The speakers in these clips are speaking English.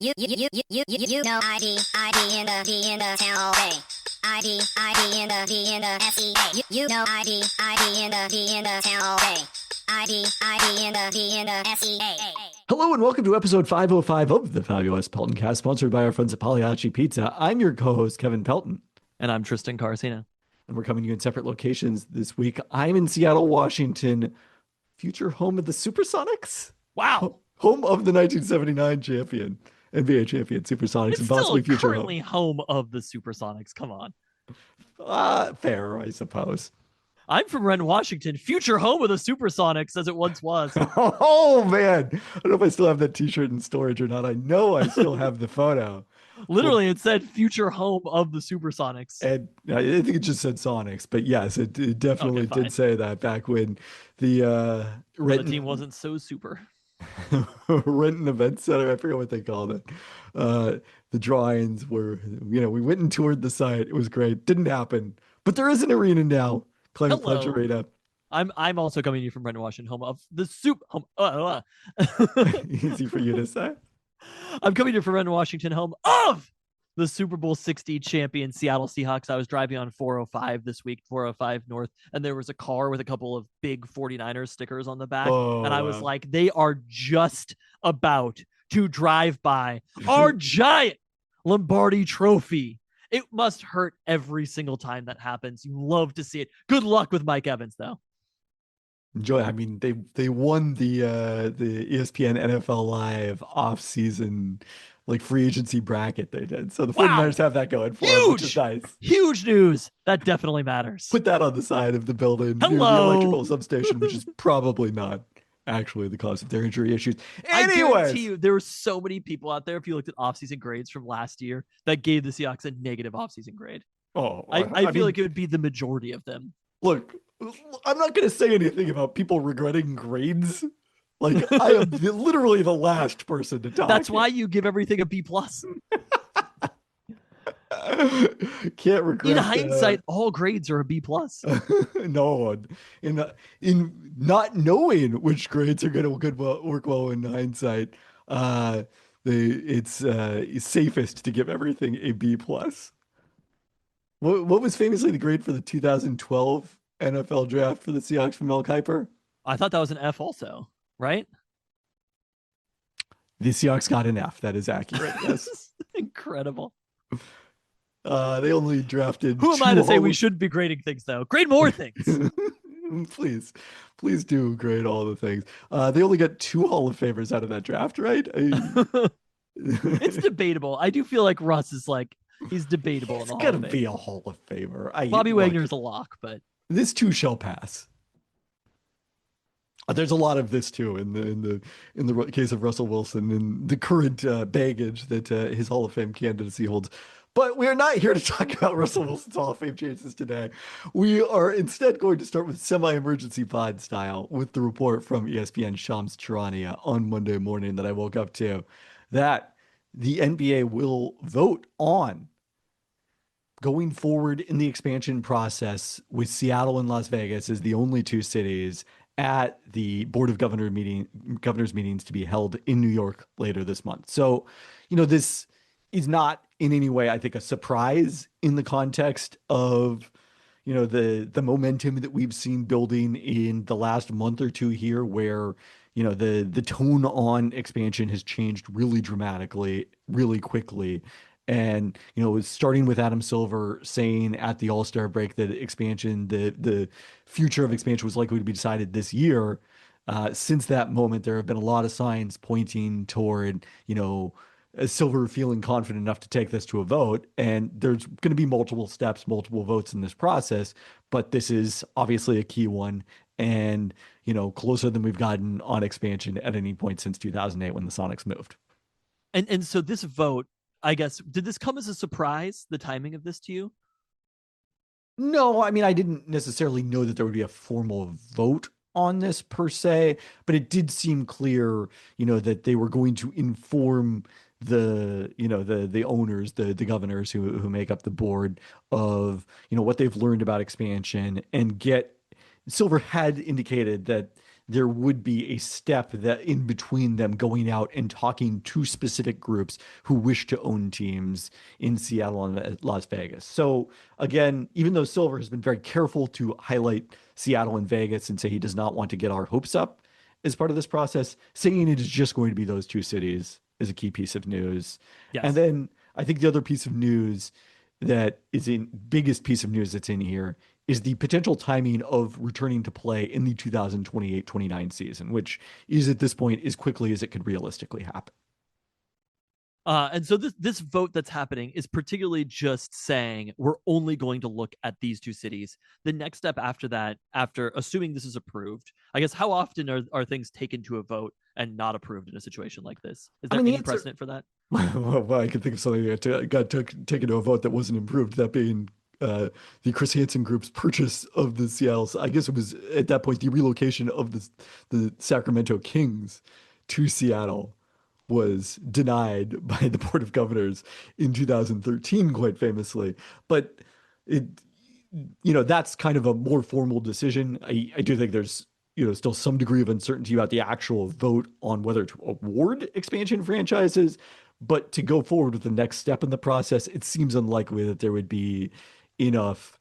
ID in the D in the town all day. ID in the D in the SEA. ID in the D in the town all day. ID in the D in the SEA. Hello and welcome to episode 505 of the Fabulous Peltoncast, sponsored by our friends at Pagliacci Pizza. I'm your co-host, Kevin Pelton. And I'm Tristan Carcina. And we're coming to you in separate locations this week. I'm in Seattle, Washington, future home of the Supersonics. Wow. Home of the 1979 champion, NBA champion Supersonics, It's and possibly still future currently home of the Supersonics. Come on. Fair, I suppose. I'm from Renton, Washington, future home of the Supersonics as it once was. Oh, man. I don't know if I still have that t-shirt in storage or not. I know I still have the photo. Literally, it said future home of the Supersonics. And I think it just said Sonics, but yes, it definitely did say that back when the Renton team wasn't so super. Renton Event Center, I forget what they called it. The drawings were, we went and toured the site. It was great. Didn't happen, but there is an arena now. Climate Pledge Arena. I'm also coming to you from Renton, Washington, home of the Easy for you to say. I'm coming here from Renton, Washington, home of the Super Bowl 60 champion Seattle Seahawks. I was driving on 405 this week, 405 North, and there was a car with a couple of big 49ers stickers on the back. And I was like, they are just about to drive by our giant Lombardi trophy. It must hurt every single time that happens. You love to see it. Good luck with Mike Evans, though. Enjoy. I mean, they won the ESPN NFL Live off-season free agency bracket they did. So the 49ers have that going for them, which is nice. Huge news. That definitely matters. Put that on the side of the building. Hello. Near the electrical substation, which is probably not actually the cause of their injury issues. I guarantee you there were so many people out there, if you looked at offseason grades from last year, that gave the Seahawks a negative offseason grade. I feel like it would be the majority of them. Look, I'm not going to say anything about people regretting grades. I am literally the last person to talk. That's why you give everything a B+. Can't regret. In hindsight, all grades are a B+. No, in not knowing which grades are going to work well in hindsight, it's safest to give everything a B+. What was famously the grade for the 2012 NFL draft for the Seahawks from Mel Kiper? I thought that was an F also, right? The Seahawks got an F. That is accurate. Yes. Incredible. They only drafted. Who am I to say we shouldn't be grading things, though? Grade more things. Please do grade all the things. They only got 2 Hall of Famers out of that draft, right? It's debatable. I do feel like Russ is he's debatable. It's got to be a Hall of Famer. Bobby Wagner's a lock, but this too shall pass. There's a lot of this too in the case of Russell Wilson and the current baggage that his Hall of Fame candidacy holds. But we are not here to talk about Russell Wilson's Hall of Fame chances today. We are instead going to start with semi-emergency pod style with the report from ESPN Shams Charania on Monday morning that I woke up to, that the NBA will vote on going forward in the expansion process with Seattle and Las Vegas as the only 2 cities at the Board of Governors meetings to be held in New York later this month. So, this is not in any way, I think, a surprise in the context of, the momentum that we've seen building in the last month or two here, where, the tone on expansion has changed really dramatically, really quickly. And, starting with Adam Silver saying at the All-Star break that expansion, the future of expansion was likely to be decided this year. Since that moment, there have been a lot of signs pointing toward, Silver feeling confident enough to take this to a vote. And there's going to be multiple steps, multiple votes in this process. But this is obviously a key one and, closer than we've gotten on expansion at any point since 2008 when the Sonics moved. And so this vote, I guess, did this come as a surprise, the timing of this to you? No, I mean, I didn't necessarily know that there would be a formal vote on this per se, but it did seem clear, that they were going to inform the owners, the governors who make up the board of, what they've learned about expansion and Silver had indicated that there would be a step that in between them going out and talking to specific groups who wish to own teams in Seattle and Las Vegas. So again, even though Silver has been very careful to highlight Seattle and Vegas and say he does not want to get our hopes up as part of this process, saying it is just going to be those two cities is a key piece of news. And Yes. then I think the other piece of news that is in biggest piece of news that's in here is the potential timing of returning to play in the 2028-29 season, which is at this point as quickly as it could realistically happen. And so this vote that's happening is particularly just saying we're only going to look at these two cities. The next step after that, after assuming this is approved, I guess how often are things taken to a vote and not approved in a situation like this? Is there any precedent for that? Well, I can think of something that got taken to a vote that wasn't improved, that being the Chris Hansen Group's purchase of the Seattle. I guess it was at that point the relocation of the Sacramento Kings to Seattle was denied by the Board of Governors in 2013, quite famously. But it, that's kind of a more formal decision. I do think there's, still some degree of uncertainty about the actual vote on whether to award expansion franchises. But to go forward with the next step in the process, it seems unlikely that there would be enough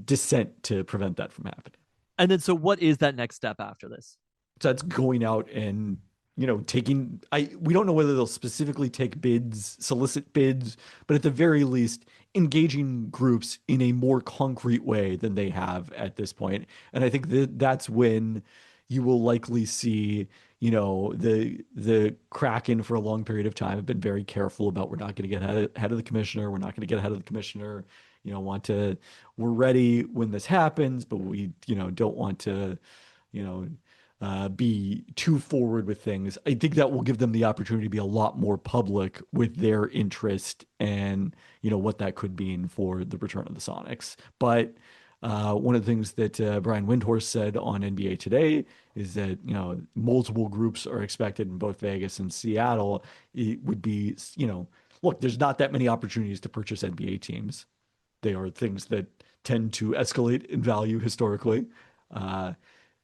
dissent to prevent that from happening. And then, so what is that next step after this? So that's going out and taking, we don't know whether they'll specifically take bids, solicit bids, but at the very least engaging groups in a more concrete way than they have at this point. And I think that's when you will likely see, the Kraken for a long period of time have been very careful about, we're not going to get ahead of the commissioner. We're not going to get ahead of the commissioner. We're ready when this happens, but we, don't want to, be too forward with things. I think that will give them the opportunity to be a lot more public with their interest and, what that could mean for the return of the Sonics. But one of the things that Brian Windhorst said on NBA Today is that, multiple groups are expected in both Vegas and Seattle. It would be, look, there's not that many opportunities to purchase NBA teams. They are things that tend to escalate in value historically.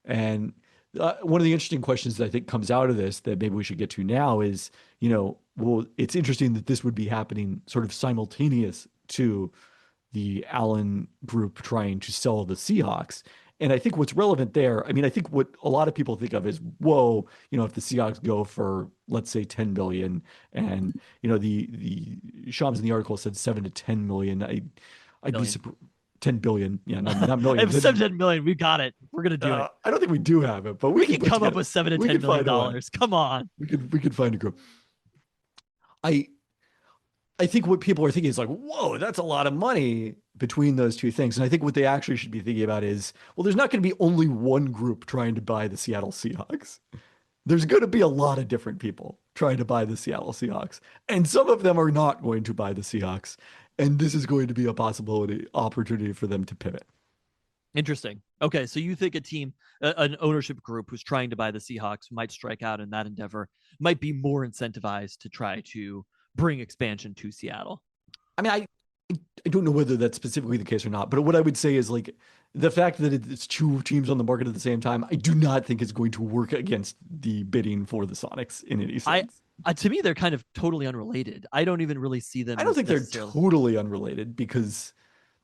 And one of the interesting questions that I think comes out of this that maybe we should get to now is, well, it's interesting that this would be happening sort of simultaneous to the Allen Group trying to sell the Seahawks. And I think what's relevant there, I think what a lot of people think of is, whoa, if the Seahawks go for, let's say, 10 billion, and the Shams in the article said 7 to 10 million. I'd be surprised. 10 billion. Yeah, not million. If 7 to 10 million, we got it. We're gonna do it. I don't think we do have it, but we can come up with $7 to $10 million. Come on. We could find a group. I think what people are thinking is like, whoa, that's a lot of money between those two things. And I think what they actually should be thinking about is, well, there's not going to be only one group trying to buy the Seattle Seahawks. There's going to be a lot of different people trying to buy the Seattle Seahawks. And some of them are not going to buy the Seahawks. And this is going to be a opportunity for them to pivot. Interesting. Okay, so you think a team, an ownership group who's trying to buy the Seahawks might strike out in that endeavor, might be more incentivized to try to bring expansion to Seattle. I don't know whether that's specifically the case or not, but what I would say is, like, the fact that it's two teams on the market at the same time, I do not think it's going to work against the bidding for the Sonics in any sense. To me, they're kind of totally unrelated. I don't even really see them. I don't think they're totally unrelated, because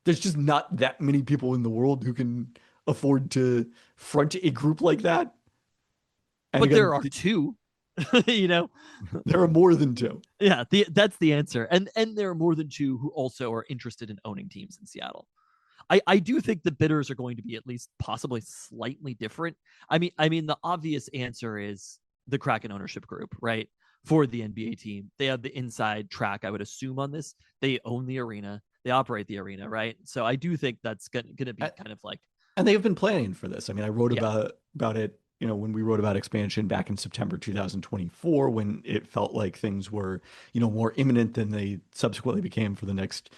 there's just not that many people in the world who can afford to front a group like that. And but again, there are two. There are more than two. Yeah, that's the answer. And there are more than two who also are interested in owning teams in Seattle. I do think the bidders are going to be at least possibly slightly different. I mean, the obvious answer is the Kraken ownership group, right? For the NBA team, they have the inside track, I would assume, on this. They own the arena, they operate the arena, right? So I do think that's going to be kind of like. And they've been planning for this. I wrote about it. When we wrote about expansion back in September 2024, when it felt like things were, more imminent than they subsequently became for the next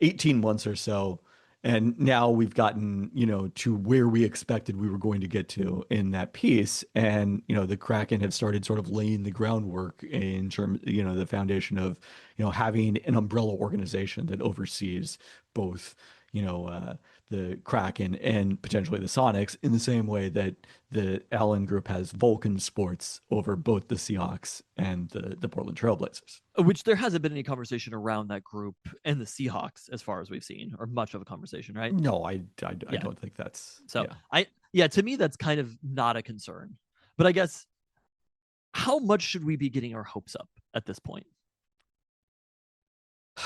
18 months or so. And now we've gotten, to where we expected we were going to get to in that piece. And, the Kraken have started sort of laying the groundwork in terms, the foundation of, having an umbrella organization that oversees both, the Kraken and potentially the Sonics, in the same way that the Allen Group has Vulcan Sports over both the Seahawks and the Portland Trailblazers. Which there hasn't been any conversation around that group and the Seahawks as far as we've seen, or much of a conversation, right? No, I Yeah. don't think that's So yeah. to me, that's kind of not a concern. But I guess, how much should we be getting our hopes up at this point?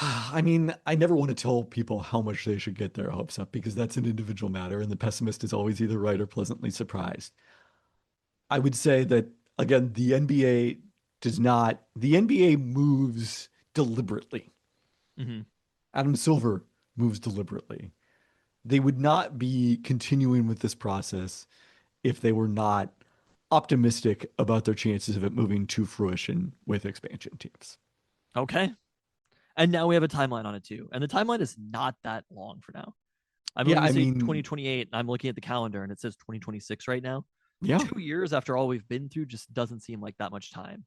I mean, I never want to tell people how much they should get their hopes up because that's an individual matter, and the pessimist is always either right or pleasantly surprised. I would say that again, the NBA does not. The NBA moves deliberately. Mm-hmm. Adam Silver moves deliberately. They would not be continuing with this process if they were not optimistic about their chances of it moving to fruition with expansion teams. Okay. And now we have a timeline on it too. And the timeline is not that long for now. I'm Yeah, looking to I say mean, 2028, and I'm looking at the calendar and it says 2026 right now. yeah. 2 years after all we've been through just doesn't seem like that much time.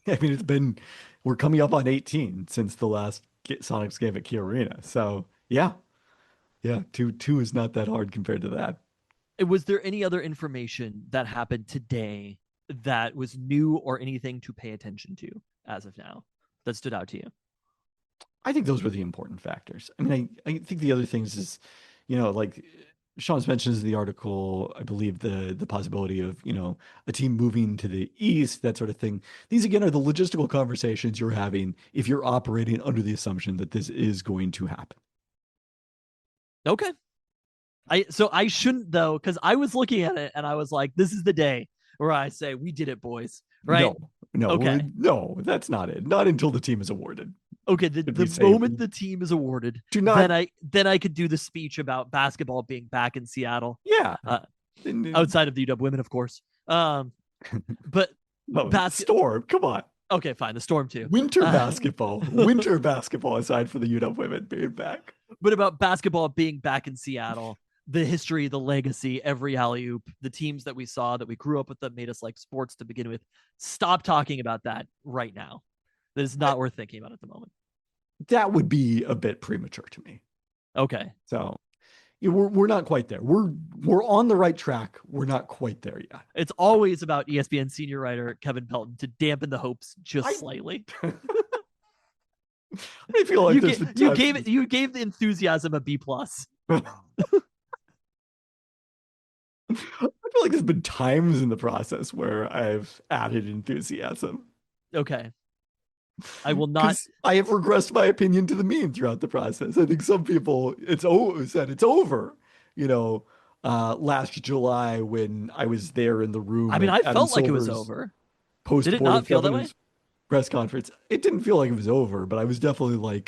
I mean, we're coming up on 18 since the last Sonics game at Key Arena. So yeah, yeah, two is not that hard compared to that. Was there any other information that happened today that was new or anything to pay attention to as of now that stood out to you? I think those were the important factors. I mean, I think the other things is, like Sean's mentions in the article, I believe the possibility of, a team moving to the east, that sort of thing. These again are the logistical conversations you're having if you're operating under the assumption that this is going to happen. Okay. I shouldn't though, because I was looking at it and I was like, this is the day where I say we did it, boys. Right? Okay. No, that's not it. Not until the team is awarded. Okay, the moment the team is awarded, then I could do the speech about basketball being back in Seattle. Yeah, outside of the UW women, of course. But Storm, come on. Okay, fine. The Storm too. Winter basketball aside for the UW women being back. But about basketball being back in Seattle, the history, the legacy, every alley-oop, the teams that we saw that we grew up with that made us like sports to begin with. Stop talking about that right now. That is not worth thinking about at the moment. That would be a bit premature to me. Okay. So we're not quite there. We're on the right track. We're not quite there yet. It's always about ESPN senior writer Kevin Pelton to dampen the hopes just slightly. I feel like you gave the enthusiasm a B+. I feel like there's been times in the process where I've added enthusiasm. Okay. I will not. I have regressed my opinion to the mean throughout the process. I think some people said it's over. Last July when I was there in the room. I mean, I felt like it was over. Did it not feel that way? Press conference. It didn't feel like it was over, but I was definitely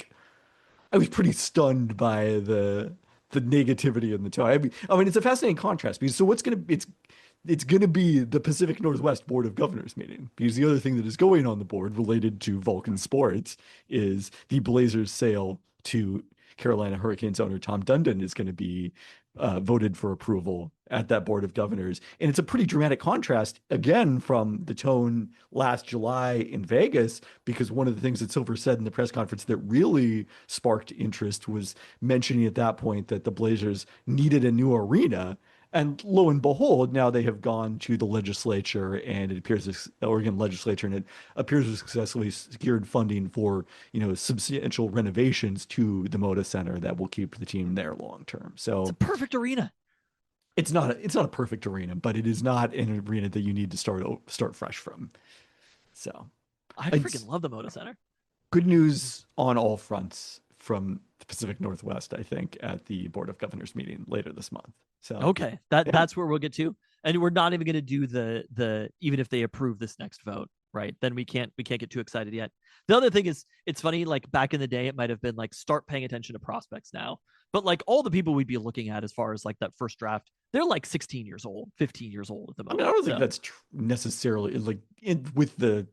I was pretty stunned by the negativity in the tone. I mean, it's a fascinating contrast because it's going to be the Pacific Northwest Board of Governors meeting because the other thing that is going on the board related to Vulcan Sports is the Blazers' sale to Carolina Hurricanes owner Tom Dundon is going to be voted for approval at that Board of Governors. And it's a pretty dramatic contrast, again, from the tone last July in Vegas, because one of the things that Silver said in the press conference that really sparked interest was mentioning at that point that the Blazers needed a new arena. And lo and behold, now they have gone to the legislature, and it appears the Oregon legislature, and it appears to have successfully secured funding for, substantial renovations to the Moda Center that will keep the team there long term. So it's a perfect arena. It's not a perfect arena, but it is not an arena that you need to start fresh from. So I freaking love the Moda Center. Good news on all fronts from the Pacific Northwest, I think, at the Board of Governors meeting later this month. So okay, that's where we'll get to, and we're not even going to do the even if they approve this next vote, right? Then we can't get too excited yet. The other thing is, it's funny, like back in the day, it might have been like start paying attention to prospects now, but like all the people we'd be looking at as far as like that first draft, they're like 16 years old, 15 years old at the moment. I mean, I don't think that's necessarily like with the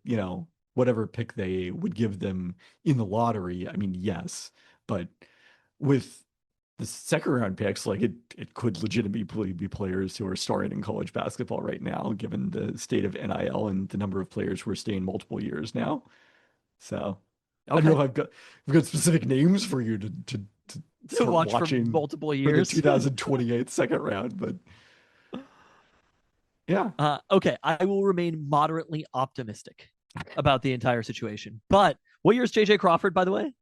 whatever pick they would give them in the lottery. I mean, yes, but with the second round picks, like it could legitimately be players who are starting in college basketball right now, given the state of NIL and the number of players who are staying multiple years now. So I don't know if I've got specific names for you to to To start watch for watching multiple for the years. 2028 second round. But yeah, Okay, I will remain moderately optimistic about the entire situation. But what year is JJ Crawford, by the way?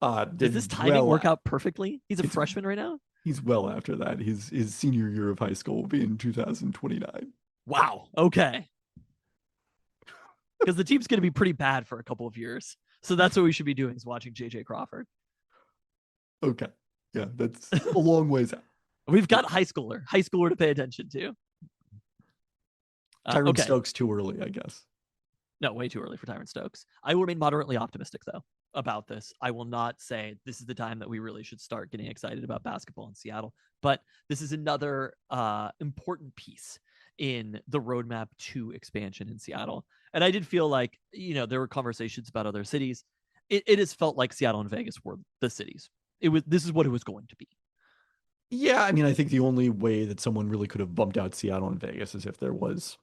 Does this timing work out perfectly? He's a it's freshman right now. he's well after that. His senior year of high school will be in 2029. Wow. Okay. Because the team's going to be pretty bad for a couple of years. So that's what we should be doing is watching JJ Crawford. Okay. Yeah, that's a long ways out. We've got high schooler to pay attention to. Tyron Okay. Stokes too early, I guess. No, way too early for Tyron Stokes. I will remain moderately optimistic, though, about this. I will not say this is the time that we really should start getting excited about basketball in Seattle, but this is another important piece in the roadmap to expansion in Seattle. And I did feel like, there were conversations about other cities. It has felt like Seattle and Vegas were the cities. This is what it was going to be. Yeah, I mean, I think the only way that someone really could have bumped out Seattle and Vegas is if there was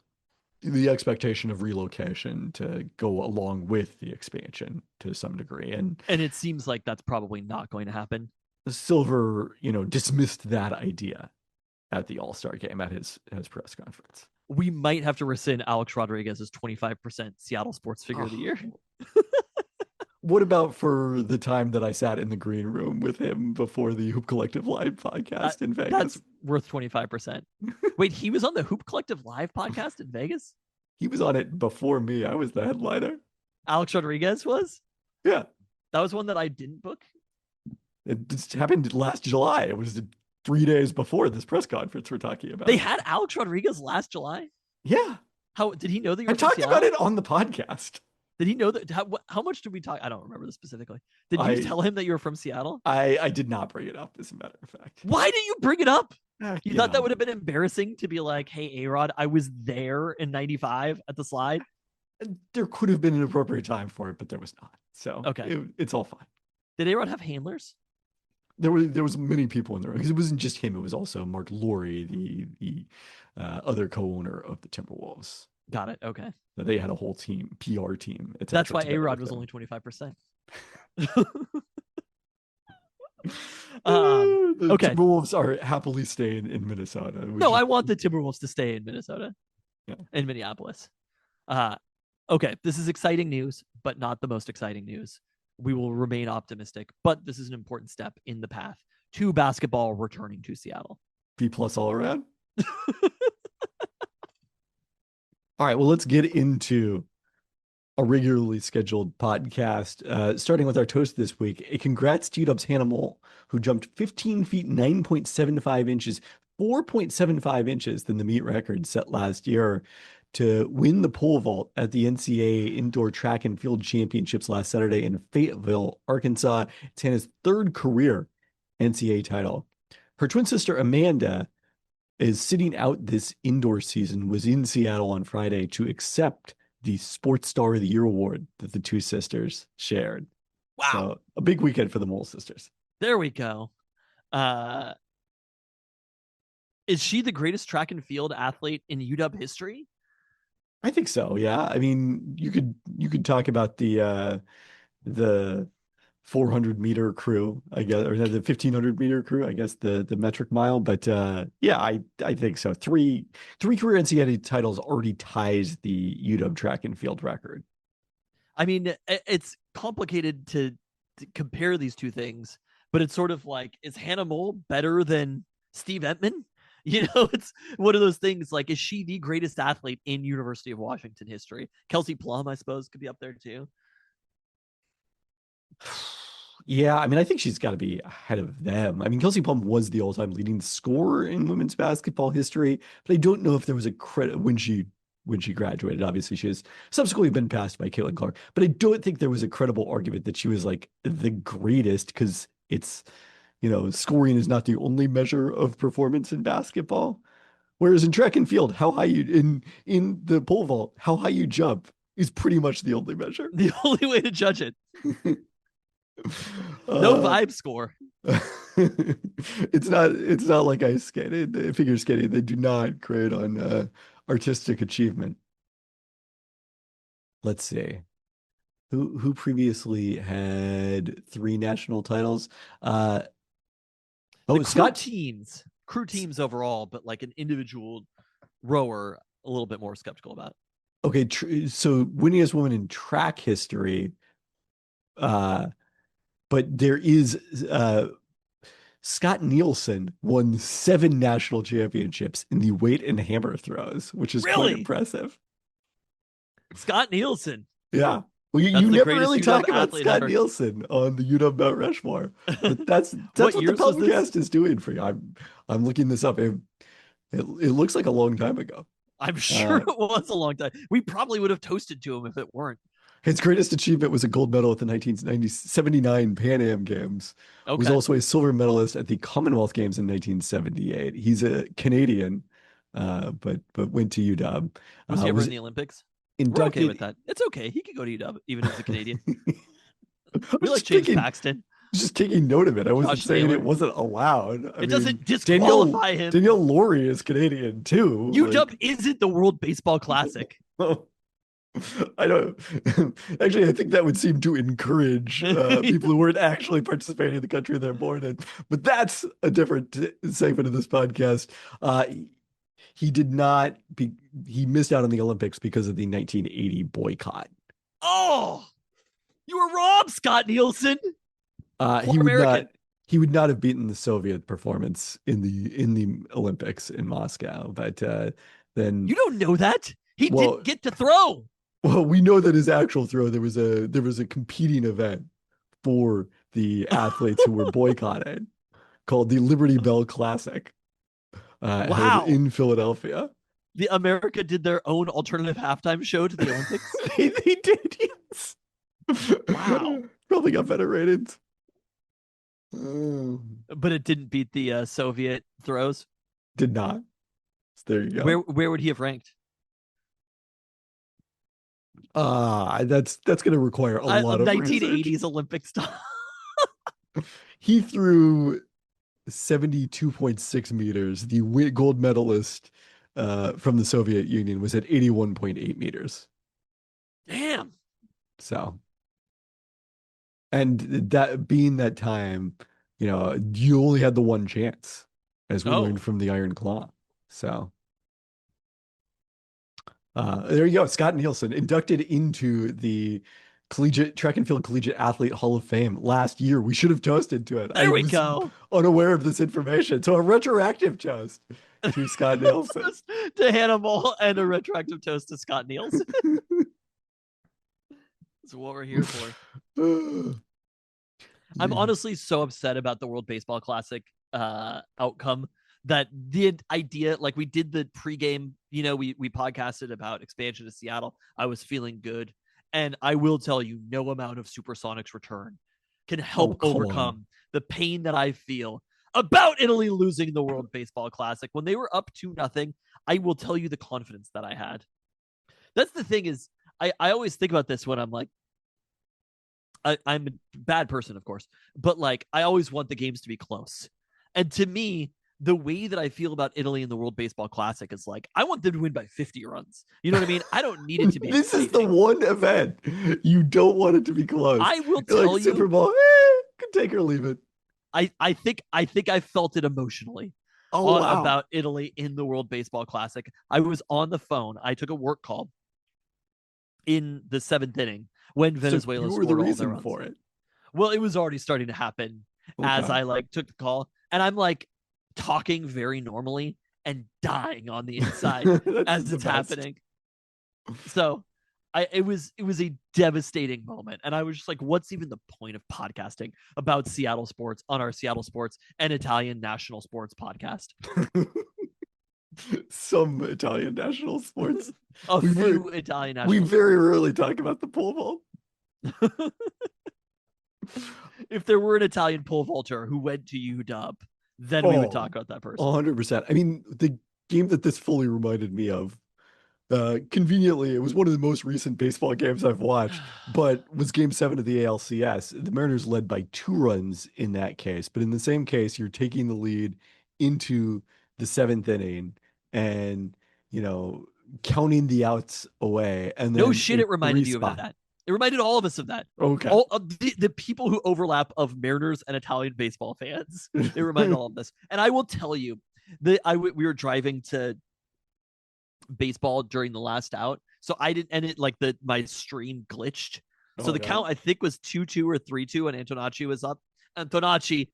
the expectation of relocation to go along with the expansion to some degree. And it seems like that's probably not going to happen. Silver, dismissed that idea at the All-Star game at his press conference. We might have to rescind Alex Rodriguez's 25% Seattle Sports Figure of the Year. What about for the time that I sat in the green room with him before the Hoop Collective Live podcast in Vegas? That's worth 25%. Wait, he was on the Hoop Collective Live podcast in Vegas? He was on it before me. I was the headliner. Alex Rodriguez was? Yeah. That was one that I didn't book? It just happened last July. It was 3 days before this press conference we're talking about. They had Alex Rodriguez last July? Yeah. How did he know that you were I talked about it on the podcast. Did he know that? How much did we talk? I don't remember this specifically. Did you tell him that you were from Seattle? I did not bring it up, as a matter of fact. Why did you bring it up? You thought that would have been been embarrassing to be like, hey, A-Rod, I was there in 95 at the slide? There could have been an appropriate time for it, but there was not. So okay, it's all fine. Did A-Rod have handlers? There was many people in the room because it wasn't just him. It was also Mark Laurie, the other co-owner of the Timberwolves. Got it. Okay. They had a whole team, PR team. That's why A-Rod was only 25%. The Timberwolves are happily staying in Minnesota. No, I want the Timberwolves to stay in Minnesota, in Minneapolis. Okay, this is exciting news, but not the most exciting news. We will remain optimistic, but this is an important step in the path to basketball returning to Seattle. B+ all around. All right, well, let's get into a regularly scheduled podcast, starting with our toast this week. A congrats to UW's Hannah Mole, who jumped 15 feet, 9.75 inches, 4.75 inches than the meet record set last year to win the pole vault at the NCAA Indoor Track and Field Championships last Saturday in Fayetteville, Arkansas. It's Hannah's third career NCAA title. Her twin sister, Amanda, is sitting out this indoor season, was in Seattle on Friday to accept the Sports Star of the Year award that the two sisters shared. Wow. So a big weekend for the Mole sisters. There we go. Is she the greatest track and field athlete in UW history? I think so. Yeah. I mean, you could talk about the 400-meter crew, I guess, or the 1500-meter crew, I guess, the metric mile. But yeah, I think so. Three career NCAA titles already ties the UW track and field record. I mean, it's complicated to compare these two things, but it's sort of like, is Hannah Mole better than Steve Entman? It's one of those things like, is she the greatest athlete in University of Washington history? Kelsey Plum, I suppose, could be up there too. Yeah, I mean, I think she's got to be ahead of them. I mean, Kelsey Plum was the all-time leading scorer in women's basketball history, but I don't know if there was a credit when she graduated. Obviously, she has subsequently been passed by Caitlin Clark, but I don't think there was a credible argument that she was like the greatest, because it's, scoring is not the only measure of performance in basketball. Whereas in track and field, how high you in the pole vault, how high you jump is pretty much the only measure. The only way to judge it. No vibe score. It's not like ice skating, figure skating. They do not grade on artistic achievement. Let's see. Who previously had 3 national titles? The Scott. crew teams overall, but like an individual rower, a little bit more skeptical about. Okay, so winningest woman in track history, uh, but there is Scott Nielsen won 7 national championships in the weight and hammer throws, which is quite Really? impressive. Scott Nielsen. Yeah. Well, That's you the never greatest really UW talk about athlete Scott ever. Nielsen on the UW Mount Rushmore, but that's What what the years was this? Peltoncast is doing for you. I'm looking this up. It looks like a long time ago. I'm sure it was a long time. We probably would have toasted to him if it weren't. His greatest achievement was a gold medal at the 1979 Pan Am Games. Was Okay. also a silver medalist at the Commonwealth Games in 1978. He's a Canadian, but went to UW. Was he ever Was in the Olympics? We're okay with inducted. that. It's okay. He could go to UW, even as a Canadian. I We was like just James taking Paxton. just taking note of it. I wasn't Josh saying Taylor. it wasn't allowed. I It mean, doesn't disqualify him. Danielle Laurie is Canadian too. UW isn't the World Baseball Classic. I don't actually. I think that would seem to encourage people who weren't actually participating in the country they're born in. But that's a different segment of this podcast. He did not be. He missed out on the Olympics because of the 1980 boycott. Oh, you were robbed, Scott Nielsen. He Poor would American. not. He would not have beaten the Soviet performance in the Olympics in Moscow. But then, You don't know that. He well, didn't get to throw. well, we know that his actual throw there was a competing event for the athletes who were boycotted called the Liberty Bell Classic, held Wow. in Philadelphia. The America did their own alternative halftime show to the Olympics. They did, yes. Wow. Probably got better ratings. Um, But it didn't beat the Soviet throws. Did not. So there you go. Where would he have ranked? That's going to require a lot of 1980s research. Olympic stuff. He threw 72.6 meters. The gold medalist from the Soviet Union was at 81.8 meters. Damn. So, and that being that time, you only had the one chance, as we learned from the Iron Claw. So, there you go. Scott Nielsen inducted into the Track and Field Collegiate Athlete Hall of Fame last year. We should have toasted to it. There we go. Unaware of this information. So a retroactive toast to Scott Nielsen. To Hannibal and a retroactive toast to Scott Nielsen. That's what we're here for. I'm honestly so upset about the World Baseball Classic outcome that the idea, like we did the pregame, we podcasted about expansion to Seattle. I was feeling good. And I will tell you, no amount of Supersonics return can help overcome the pain that I feel about Italy losing the World Baseball Classic. When they were up 2-0, I will tell you the confidence that I had. That's the thing is, I always think about this when I'm like, I'm a bad person, of course, but like I always want the games to be close. And to me, the way that I feel about Italy in the World Baseball Classic is like, I want them to win by 50 runs. You know what I mean? I don't need it to be This exciting. is the one event you don't want it to be close. I will tell like you, Super Bowl, could take or leave it. I think I felt it emotionally about Italy in the World Baseball Classic. I was on the phone. I took a work call in the 7th inning when Venezuela you were the reason for it. Well, it was already starting to happen as I like took the call, and I'm like talking very normally and dying on the inside as it's happening. So it was a devastating moment. And I was just like, what's even the point of podcasting about Seattle sports on our Seattle sports and Italian national sports podcast? Some Italian national sports. Italian national We very rarely talk about the pole vault. If there were an Italian pole vaulter who went to UW, then we would talk about that person. 100%. I mean, the game that this fully reminded me of, conveniently, it was one of the most recent baseball games I've watched, but was Game 7 of the ALCS. The Mariners led by 2 runs in that case, but in the same case, you're taking the lead into the 7th inning and, counting the outs away. And then no shit, it reminded you of that. It reminded all of us of that. Okay. All of the people who overlap of Mariners and Italian baseball fans. It reminded all of this. And I will tell you that we were driving to baseball during the last out. So I didn't, and it like my stream glitched. So the count I think was 2-2 or 3-2, and Antonacci was up. Antonacci.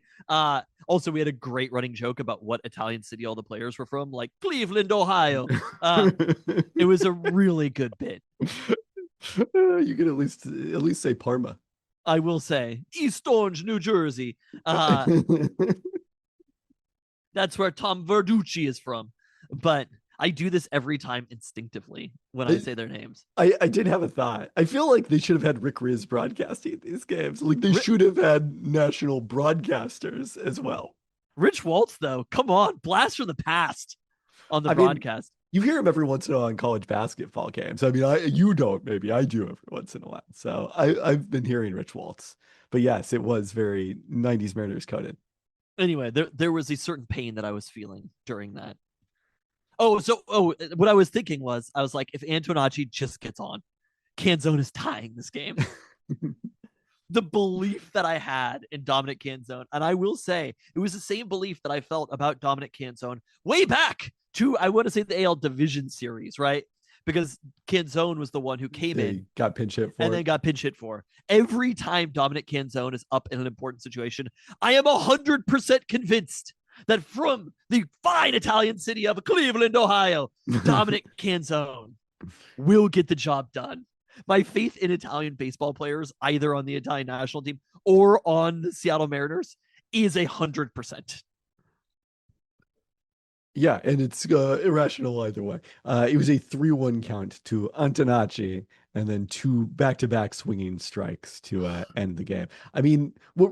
Also, we had a great running joke about what Italian city all the players were from, like Cleveland, Ohio. It was a really good bit. You can at least say Parma. I will say East Orange, New Jersey. That's where Tom Verducci is from. But I do this every time instinctively when I say their names. I did have a thought. I feel like they should have had Rick Riz broadcasting these games. Like they should have had national broadcasters as well. Rich Waltz, though, come on, blast from the past on the broadcast. You hear him every once in a while in college basketball games. I mean, you don't, maybe I do every once in a while. So I've been hearing Rich Waltz. But yes, it was very 90s Mariners coded. Anyway, there was a certain pain that I was feeling during that. What I was thinking was, I was like, if Antonacci just gets on, Canzone is tying this game. The belief that I had in Dominic Canzone, and I will say, it was the same belief that I felt about Dominic Canzone way back to, I want to say, the AL Division Series, right? Because Canzone was the one who came in, got pinch hit for, and then got pinch hit for. Every time Dominic Canzone is up in an important situation, I am 100% convinced that from the fine Italian city of Cleveland, Ohio, Dominic Canzone will get the job done. My faith in Italian baseball players, either on the Italian national team or on the Seattle Mariners, is 100%. Yeah, and it's irrational either way. It was a 3-1 count to Antonacci, and then 2 back-to-back swinging strikes to end the game. I mean, what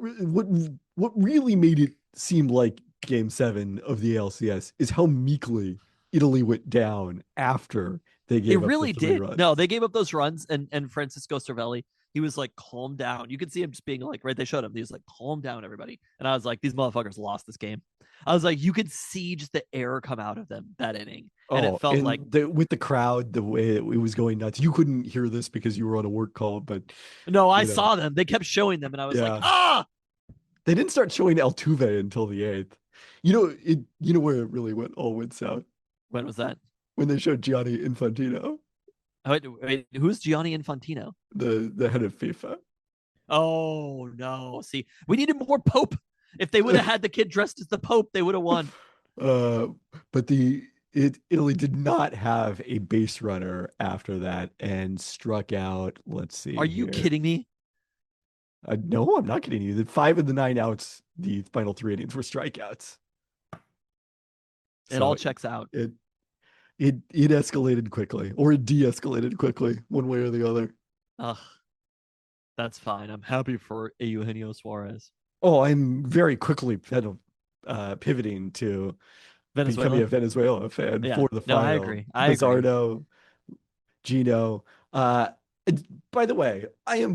really made it seem like Game 7 of the ALCS is how meekly Italy went down after they gave up really the 3 did. runs. No, they gave up those runs, and Francisco Cervelli, he was like, calm down. You could see him just being like, right, they showed him. He was like, calm down, everybody. And I was like, these motherfuckers lost this game. I was like, you could see just the air come out of them that inning. And it felt like with the crowd, the way it was going nuts. You couldn't hear this because you were on a work call, but no, I saw them. They kept showing them, and I was like, They didn't start showing Altuve until the 8th. You know where it really went south. When was that? When they showed Gianni Infantino. Wait, who's Gianni Infantino? The head of FIFA. Oh no! See, we needed more Pope. If they would have had the kid dressed as the Pope, they would have won. But Italy did not have a base runner after that and struck out. Let's see. Are you kidding me? No, I'm not kidding you. The 5 of the 9 outs, the final 3 innings were strikeouts. It all checks out. It escalated quickly, or it de-escalated quickly, one way or the other. Ugh, that's fine. I'm happy for Eugenio Suarez. Oh, I'm very quickly pivoting to becoming a Venezuela fan for the final. No, I agree. Lizardo, Gino. By the way, I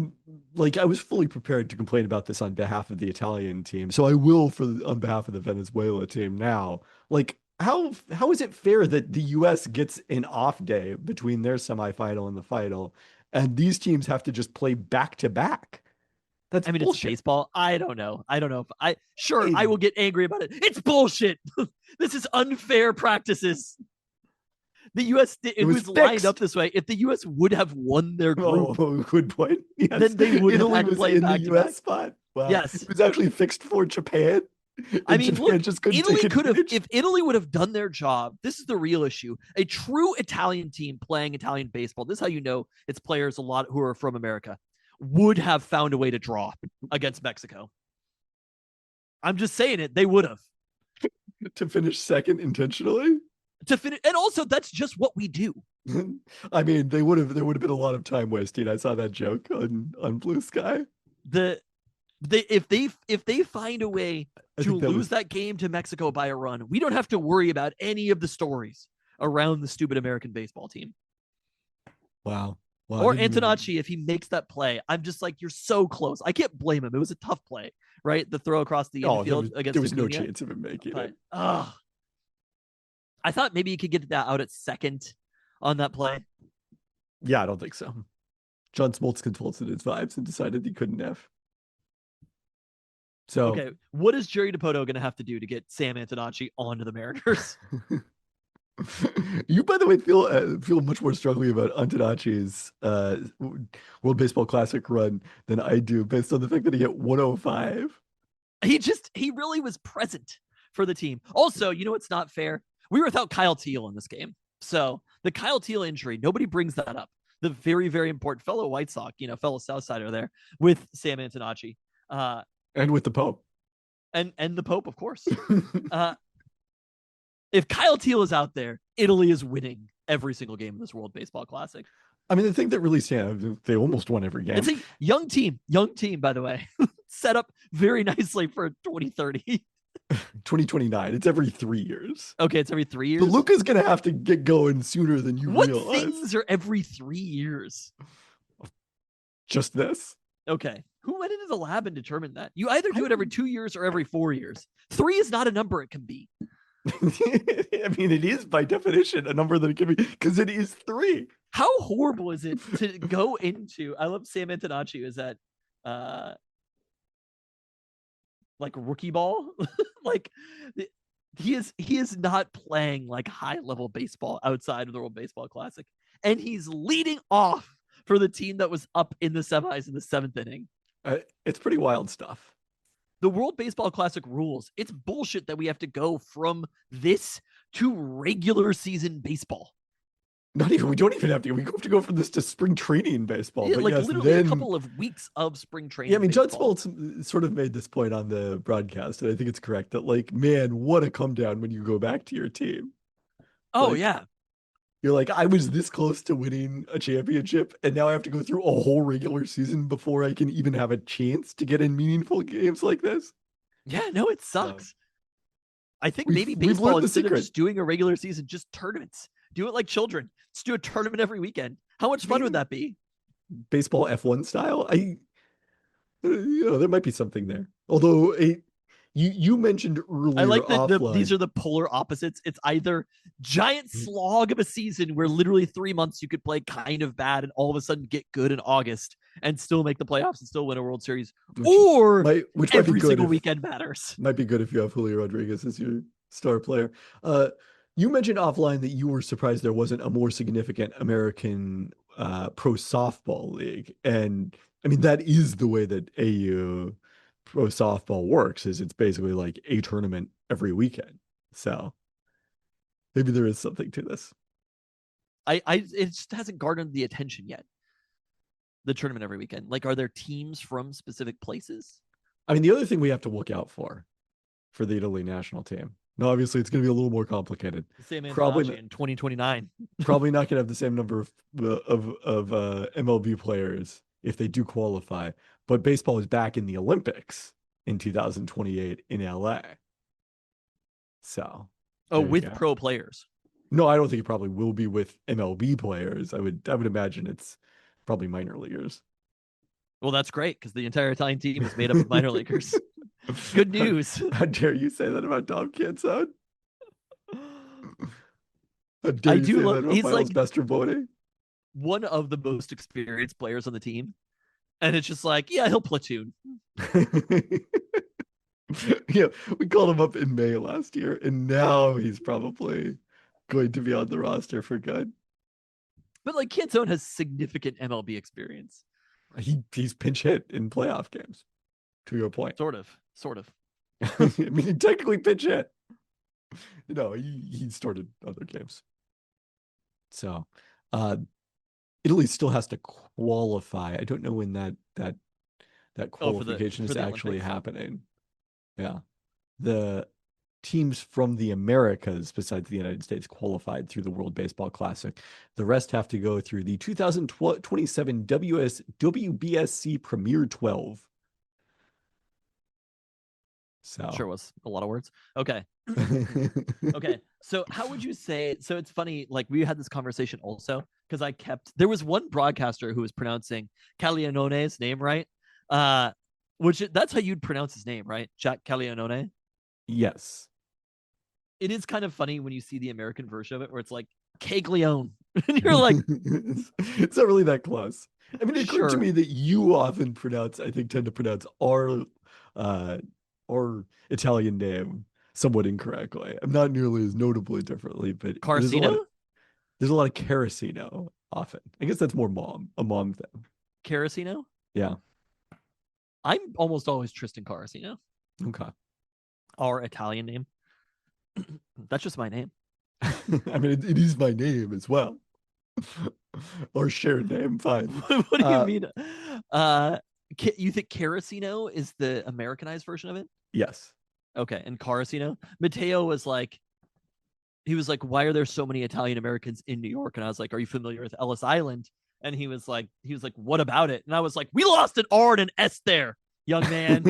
was fully prepared to complain about this on behalf of the Italian team, so I will on behalf of the Venezuela team now. Like, how is it fair that the U.S. gets an off day between their semifinal and the final, and these teams have to just play back to back? That's bullshit. It's baseball. I don't know if I will get angry about it. It's bullshit. This is unfair practices. The U.S. It was lined up this way. If the U.S. would have won their group, good point. Yes. Then they would Italy have had to play back the to U.S. back. spot. Wow. Yes, it was actually fixed for Japan. I mean, Japan look, just couldn't Italy could have, if Italy would have done their job. This is the real issue. A true Italian team playing Italian baseball. This is how you know it's players a lot who are from America would have found a way to draw against Mexico. I'm just saying it. They would have to finish second intentionally. And also that's just what we do. I mean, there would have been a lot of time wasting. I saw that joke on Blue Sky. If they find a way to lose that game to Mexico by a run, we don't have to worry about any of the stories around the stupid American baseball team. Wow. Or Antonacci, if he makes that play, I'm just like, you're so close. I can't blame him. It was a tough play, right? The throw across the infield against there was Acuna. no chance of him making it. I thought maybe he could get that out at second on that play. Yeah, I don't think so. John Smoltz consulted his vibes and decided he couldn't have. So Okay, what is Jerry DiPoto going to have to do to get Sam Antonacci onto the Mariners? you, by the way, feel much more strongly about Antonacci's World Baseball Classic run than I do, based on the fact that he hit 105. He really was present for the team. Also, you know what's not fair? We were without Kyle Teal in this game. So the Kyle Teal injury, nobody brings that up. The very, very important fellow White Sox, fellow Southsider there with Sam Antonacci. And with the Pope. And the Pope, of course. If Kyle Teal is out there, Italy is winning every single game of this World Baseball Classic. I mean, the thing that really stands out, they almost won every game. It's a young team, by the way, set up very nicely for 2030. 2029. It's every 3 years. Okay, it's every 3 years. So Luca's going to have to get going sooner than you realize. What things are every 3 years? Just this. Okay. Who went into the lab and determined that? You either do it every 2 years or every 4 years. 3 is not a number it can be. I mean, it is by definition a number that it can be because it is 3. How horrible is it to go into? I love Sam Antonacci is that like rookie ball. Like he is not playing like high level baseball outside of the World Baseball Classic, and he's leading off for the team that was up in the semis in the 7th inning. It's pretty wild stuff. The World Baseball Classic rules. It's bullshit that we have to go from this to regular season baseball. We don't even have to. We have to go from this to spring training baseball. Yeah, but like yes, literally then, a couple of weeks of spring training. Yeah, I mean, John baseball. Smoltz sort of made this point on the broadcast, and I think it's correct that, like, man, what a come down when you go back to your team. Oh, like, yeah. You're like, I was this close to winning a championship, and now I have to go through a whole regular season before I can even have a chance to get in meaningful games like this. Yeah, no, it sucks. I think We've maybe baseball, learned the instead of secret. just doing a regular season, just tournaments. Do it like children. Just do a tournament every weekend. How much fun would that be? Baseball F1 style? There might be something there. Although you mentioned earlier, I like that offline, these are the polar opposites. It's either giant slog of a season where literally 3 months you could play kind of bad and all of a sudden get good in August and still make the playoffs and still win a World Series, which might every be good single if, weekend matters. Might be good if you have Julio Rodriguez as your star player. You mentioned offline that you were surprised there wasn't a more significant American pro softball league, and I mean that is the way that AU pro softball works. Is it's basically like a tournament every weekend. So maybe there is something to this. It just hasn't garnered the attention yet. The tournament every weekend. Like, are there teams from specific places? I mean, the other thing we have to look out for the Italy national team. No, obviously it's going to be a little more complicated. Same Probably in 2029. Probably not going to have the same number of MLB players if they do qualify. But baseball is back in the Olympics in 2028 in LA. So, with pro players. No, I don't think it probably will be with MLB players. I would imagine it's probably minor leaguers. Well, that's great because the entire Italian team is made up of minor leaguers. Good news. How dare you say that about Dom Canzone? I do love. He's Miles like Mastrobuoni. One of the most experienced players on the team, and it's just like, yeah, he'll platoon. Yeah, we called him up in May last year, and now he's probably going to be on the roster for good. But like Canzone has significant MLB experience. He's pinch hit in playoff games. To your point, sort of. I mean, he technically pinch hit. He started other games. So, Italy still has to qualify. I don't know when that qualification is actually happening. Yeah, the teams from the Americas, besides the United States, qualified through the World Baseball Classic. The rest have to go through the 2027 WBSC Premier 12. So sure was a lot of words. Okay. Okay. So how would you say, so it's funny, like we had this conversation also, because there was one broadcaster who was pronouncing Caglianone's name right. That's how you'd pronounce his name, right? Jack Caglianone? Yes. It is kind of funny when you see the American version of it where it's like Caglione. And you're like, it's not really that close. I mean, it occurred to Sure. me that you often tend to pronounce uh, our Italian name somewhat incorrectly. I'm not nearly as notably differently, but Carcino? there's a lot of Carasino often. I guess that's more a mom thing. Carasino? Yeah. I'm almost always Tristan Carasino, Okay. our Italian name. That's just my name. I mean, it is my name as well. Or shared name, fine. What do you Uh, mean? You think Carasino is the Americanized version of it? yes. Okay, and Carasino. Matteo was like, he was like, why are there so many Italian Americans in New York? And I was like, are you familiar with Ellis Island? And he was like, what about it? And I was like, we lost an R and an S there, young man.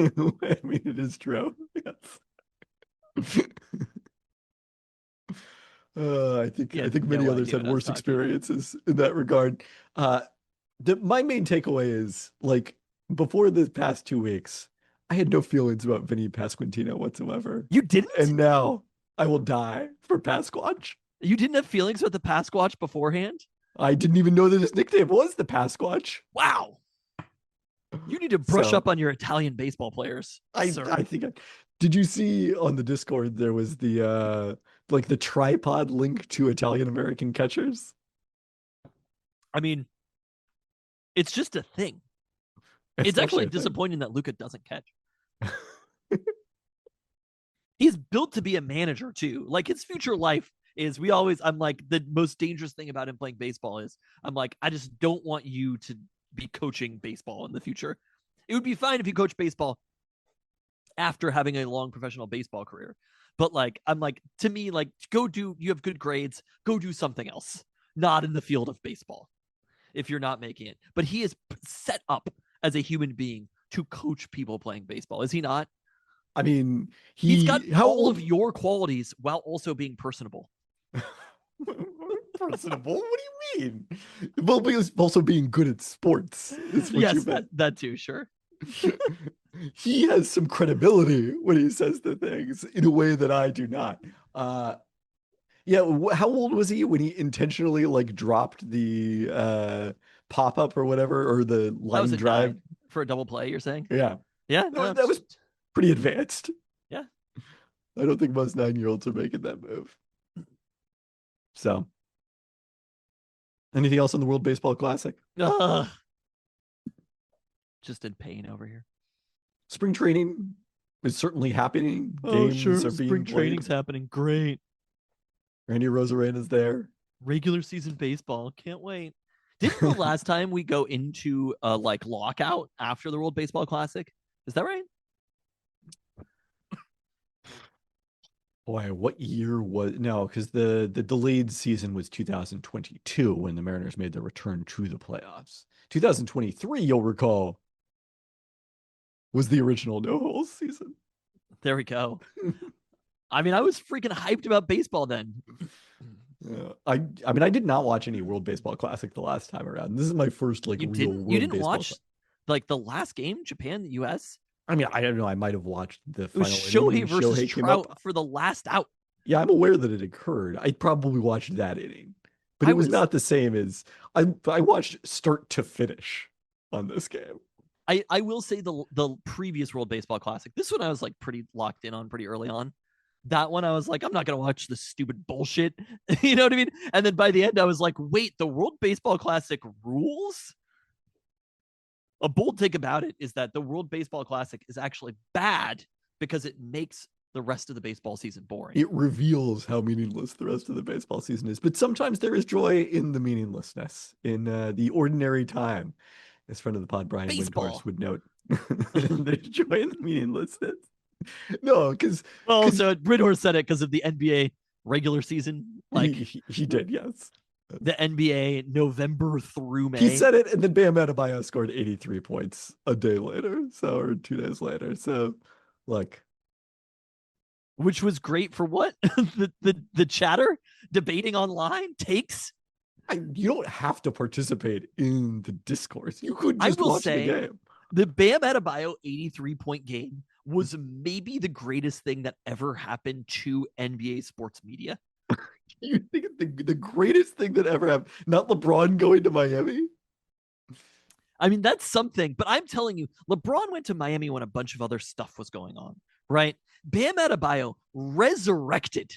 I mean, it is true. Yes. I think No many others idea had what I was worse talking about. experiences in that regard. Uh, my main takeaway is like before the past 2 weeks, I had no feelings about Vinny Pasquantino whatsoever, You didn't? and now I will die for Pasquatch. You didn't have feelings with the Pasquatch beforehand? I didn't even know that his nickname was the Pasquatch. Wow. You need to brush So up on your Italian baseball players, sir. I think did you see on the Discord there was the like the tripod link to Italian American catchers? I mean, it's just a thing. It's definitely actually a thing. disappointing that Luca doesn't catch. He's built to be a manager too. Like his future life is I'm like, the most dangerous thing about him playing baseball is I'm like, I just don't want you to be coaching baseball in the future. It would be fine if you coach baseball after having a long professional baseball career. But like, I'm like, to me, like, you have good grades, go do something else, not in the field of baseball if you're not making it. But he is set up as a human being to coach people playing baseball, is he not? I mean, He's got how all old of your qualities while also being personable. personable? What do you mean? Well, because also being good at sports is what you Yes, meant. that too, sure. He has some credibility when he says the things in a way that I do not. Yeah, how old was he when he intentionally like dropped the pop up or whatever or the That was line a drive? 9 for a double play, you're saying? Yeah, Yeah, no, that was pretty advanced. yeah. I don't think most 9-year-olds are making that move. So, anything else on the World Baseball Classic? Ugh. Just in pain over here. Spring training is certainly happening. Oh, Games sure. are being Spring played. training's happening. Great. Randy Rosarena's there. Regular season baseball. Can't wait. Didn't the last time we go into a like lockout after the World Baseball Classic? Is that right? Boy, what year was no? Because the delayed season was 2022 when the Mariners made their return to the playoffs. 2023, you'll recall, was the original no holes season. There we go. I mean, I was freaking hyped about baseball then. Yeah. I mean, I did not watch any World Baseball Classic the last time around. This is my first like You real didn't? World You didn't Baseball. watch like the last game, Japan, US? I mean, I don't know. I might have watched the It was final inning Shohei when versus Shohei came up. Trout for the last out. Yeah, I'm aware that it occurred. I probably watched that inning, but I it was was- not the same as I watched start to finish on this game. I will say the previous World Baseball Classic. This one I was like pretty locked in on pretty early on. That one I was like, I'm not gonna watch this stupid bullshit. You know what I mean? And then by the end, I was like, wait, the World Baseball Classic rules? A bold take about it is that the World Baseball Classic is actually bad because it makes the rest of the baseball season boring. It reveals how meaningless the rest of the baseball season is. But sometimes there is joy in the meaninglessness, in the ordinary time. As friend of the pod, Brian Baseball. Windhorst would note, there's joy in the meaninglessness. No, because Well, so Bridhorst said it because of the NBA regular season. Like he did, yes. the NBA November through May. He said it, and then Bam Adebayo scored 83 points a day later, or 2 days later. So, look, which was great for what? the chatter debating online takes. you don't have to participate in the discourse. You could I just will watch say, the game. The Bam Adebayo 83-point game was maybe the greatest thing that ever happened to NBA sports media. You think it's the greatest thing that ever happened? Not LeBron going to Miami? I mean, that's something, but I'm telling you, LeBron went to Miami when a bunch of other stuff was going on, right? Bam Adebayo resurrected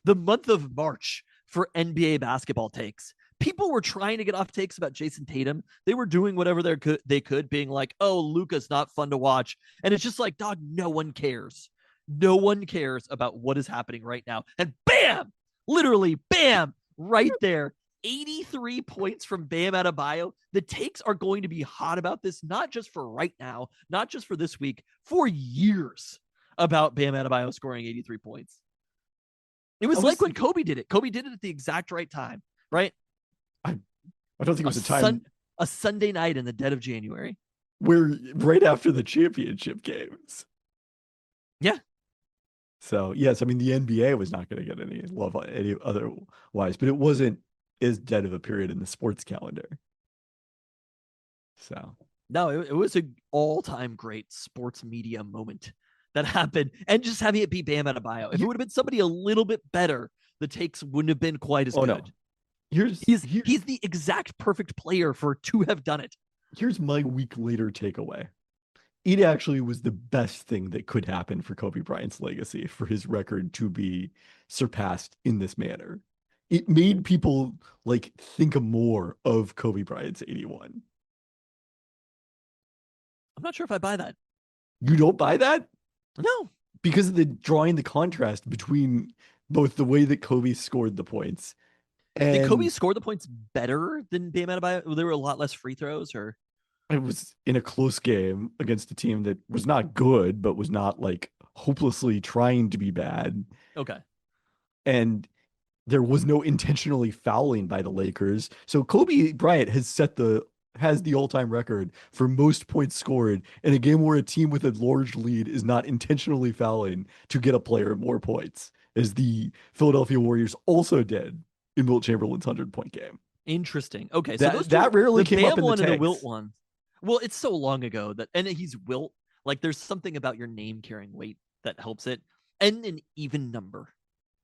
the month of March for NBA basketball takes. People were trying to get off takes about Jason Tatum. They were doing whatever they could, being like, oh, Luka's not fun to watch. And it's just like, dog, no one cares. No one cares about what is happening right now. And bam, literally, bam, right there. 83 points from Bam Adebayo. The takes are going to be hot about this, not just for right now, not just for this week, for years about Bam Adebayo scoring 83 points. It was like when Kobe did it. Kobe did it at the exact right time, right? I don't think it was a time. A Sunday night in the dead of January. We're right after the championship games. Yeah. So, yes, I mean, the NBA was not going to get any love any otherwise, but it wasn't as dead of a period in the sports calendar. So, no, it was an all-time great sports media moment that happened. And just having it be Bam Adebayo. If it would have been somebody a little bit better, the takes wouldn't have been quite as good. No. He's the exact perfect player to have done it. Here's my week later takeaway. It actually was the best thing that could happen for Kobe Bryant's legacy, for his record to be surpassed in this manner. It made people like think more of Kobe Bryant's 81. I'm not sure if I buy that. You don't buy that? No. Because of drawing the contrast between both the way that Kobe scored the points. Did Kobe score the points better than Bam Adebayo? There were a lot less free throws, or it was in a close game against a team that was not good, but was not like hopelessly trying to be bad. Okay. And there was no intentionally fouling by the Lakers. So Kobe Bryant has the all-time record for most points scored in a game where a team with a large lead is not intentionally fouling to get a player more points, as the Philadelphia Warriors also did in Wilt Chamberlain's 100-point game. Interesting. Okay, so that rarely came up in the one takes. And the Wilt one. Well, it's so long ago and he's Wilt. Like, there's something about your name carrying weight that helps it, and an even number.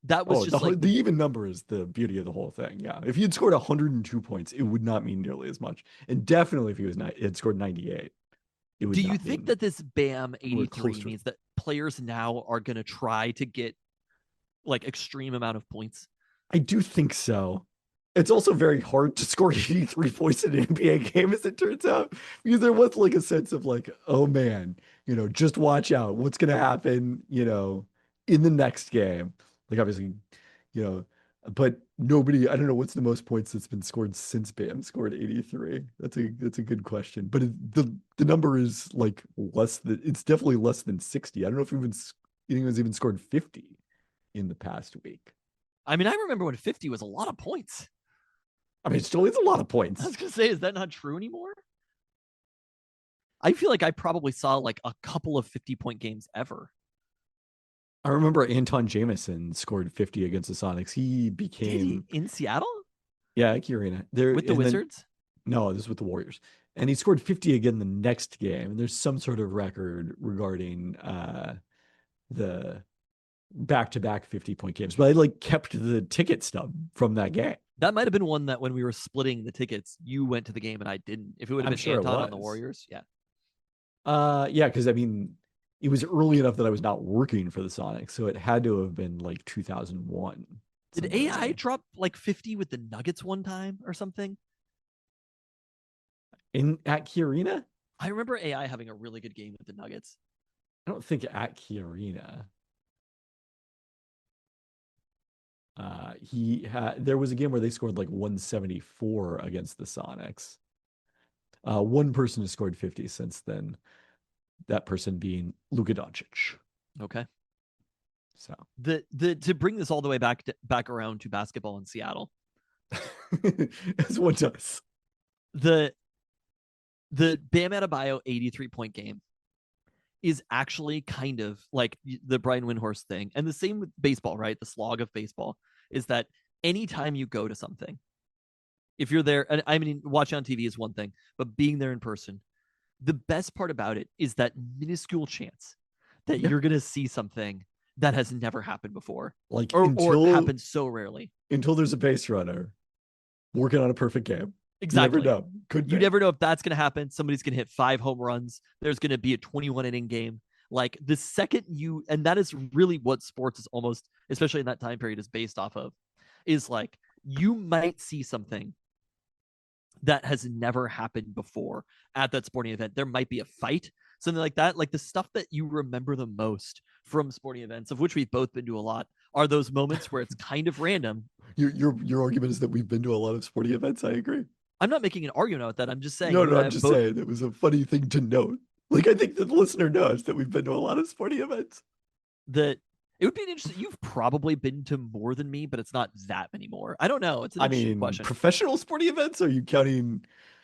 That was the even number is the beauty of the whole thing. Yeah, if you'd scored 102 points, it would not mean nearly as much. And definitely if he had scored 98, it would. Do you think that this Bam 83 means that players now are going to try to get like extreme amount of points? I do think so. It's also very hard to score 83 points in an NBA game, as it turns out, because there was like a sense of like, oh man, just watch out. What's going to happen, in the next game? Like, obviously, but nobody, I don't know what's the most points that's been scored since Bam scored 83. That's a good question. But the number is like it's definitely less than 60. I don't know if anyone's even scored 50 in the past week. I mean, I remember when 50 was a lot of points. I mean, it still is a lot of points. I was going to say, is that not true anymore? I feel like I probably saw like a couple of 50-point games ever. I remember Anton Jameson scored 50 against the Sonics. He became in Seattle? Yeah, Ike Arena. With the Wizards? No, this is with the Warriors. And he scored 50 again the next game. And there's some sort of record regarding the back-to-back 50-point games. But I kept the ticket stub from that game. That might have been one that when we were splitting the tickets, you went to the game and I didn't. If it would have been Anton on the Warriors, yeah. Yeah, because I mean, it was early enough that I was not working for the Sonics, so it had to have been like 2001. Did AI drop like 50 with the Nuggets one time or something? At Key Arena? I remember AI having a really good game with the Nuggets. I don't think at Key Arena. There was a game where they scored like 174 against the Sonics. One person has scored 50 since then. That person being Luka Doncic. Okay. So to bring this all the way back around to basketball in Seattle, as one does. The Bam Adebayo 83-point game is actually kind of like the Brian Windhorst thing, and the same with baseball, right? The slog of baseball is that anytime you go to something, if you're there, and I mean, watching on TV is one thing, but being there in person, the best part about it is that minuscule chance that you're going to see something that has never happened before, or happened so rarely. Until there's a base runner working on a perfect game. Exactly. You never know. Could You be. never know if that's going to happen. Somebody's going to hit 5 home runs. There's going to be a 21 inning game. Like the second and that is really what sports is almost, especially in that time period, is based off of, is like you might see something that has never happened before at that sporting event. There might be a fight, something like that. Like the stuff that you remember the most from sporting events, of which we've both been to a lot, are those moments where it's kind of random. Your argument is that we've been to a lot of sporting events. I agree. I'm not making an argument about that. I'm just saying. No, I'm just saying it was a funny thing to note. Like I think the listener knows that we've been to a lot of sporting events. That it would be an interesting. You've probably been to more than me, but it's not that many more. I don't know. It's an interesting question. Professional sporting events? Are you counting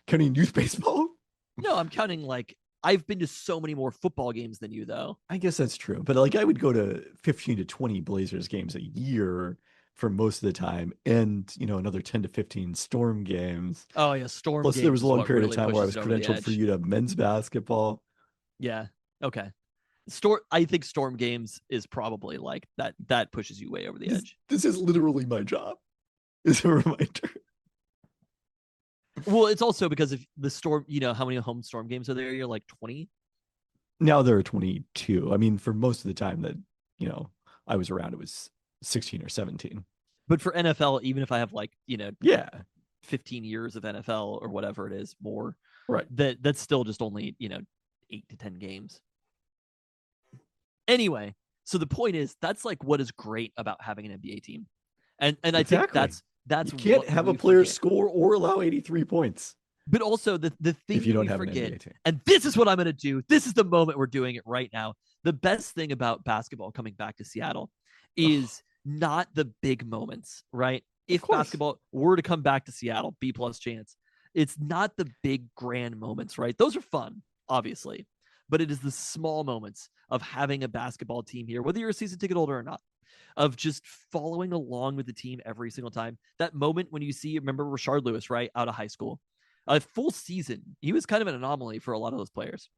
youth baseball? No, I'm counting like I've been to so many more football games than you, though. I guess that's true, but like I would go to 15 to 20 Blazers games a year for most of the time, and another 10 to 15 Storm games. Oh yeah, Storm. Plus, games there was a long period really of time where I was pushes it over the credentialed for edge. UW men's basketball. Yeah. Okay. I think Storm games is probably like that. That pushes you way over the edge. This is literally my job. Is a reminder. Well, it's also because if the Storm, how many home Storm games are there? You're like 20. Now there are 22. I mean, for most of the time that I was around, it was 16 or 17. But for NFL, even if I have like 15 years of NFL or whatever it is, more, right? That's still just only 8 to 10 games. Anyway, so the point is that's like what is great about having an NBA team, and I think that's you can't have a player score or allow 83 points. But also the thing if you don't have forget, an NBA team. And this is what I'm going to do. This is the moment we're doing it right now. The best thing about basketball coming back to Seattle is not the big moments, right? If basketball were to come back to Seattle, B+ chance, it's not the big grand moments, right? Those are fun, obviously, but it is the small moments of having a basketball team here, whether you're a season ticket holder or not, of just following along with the team every single time. That moment when you remember Rashard Lewis, right, out of high school, a full season. He was kind of an anomaly for a lot of those players.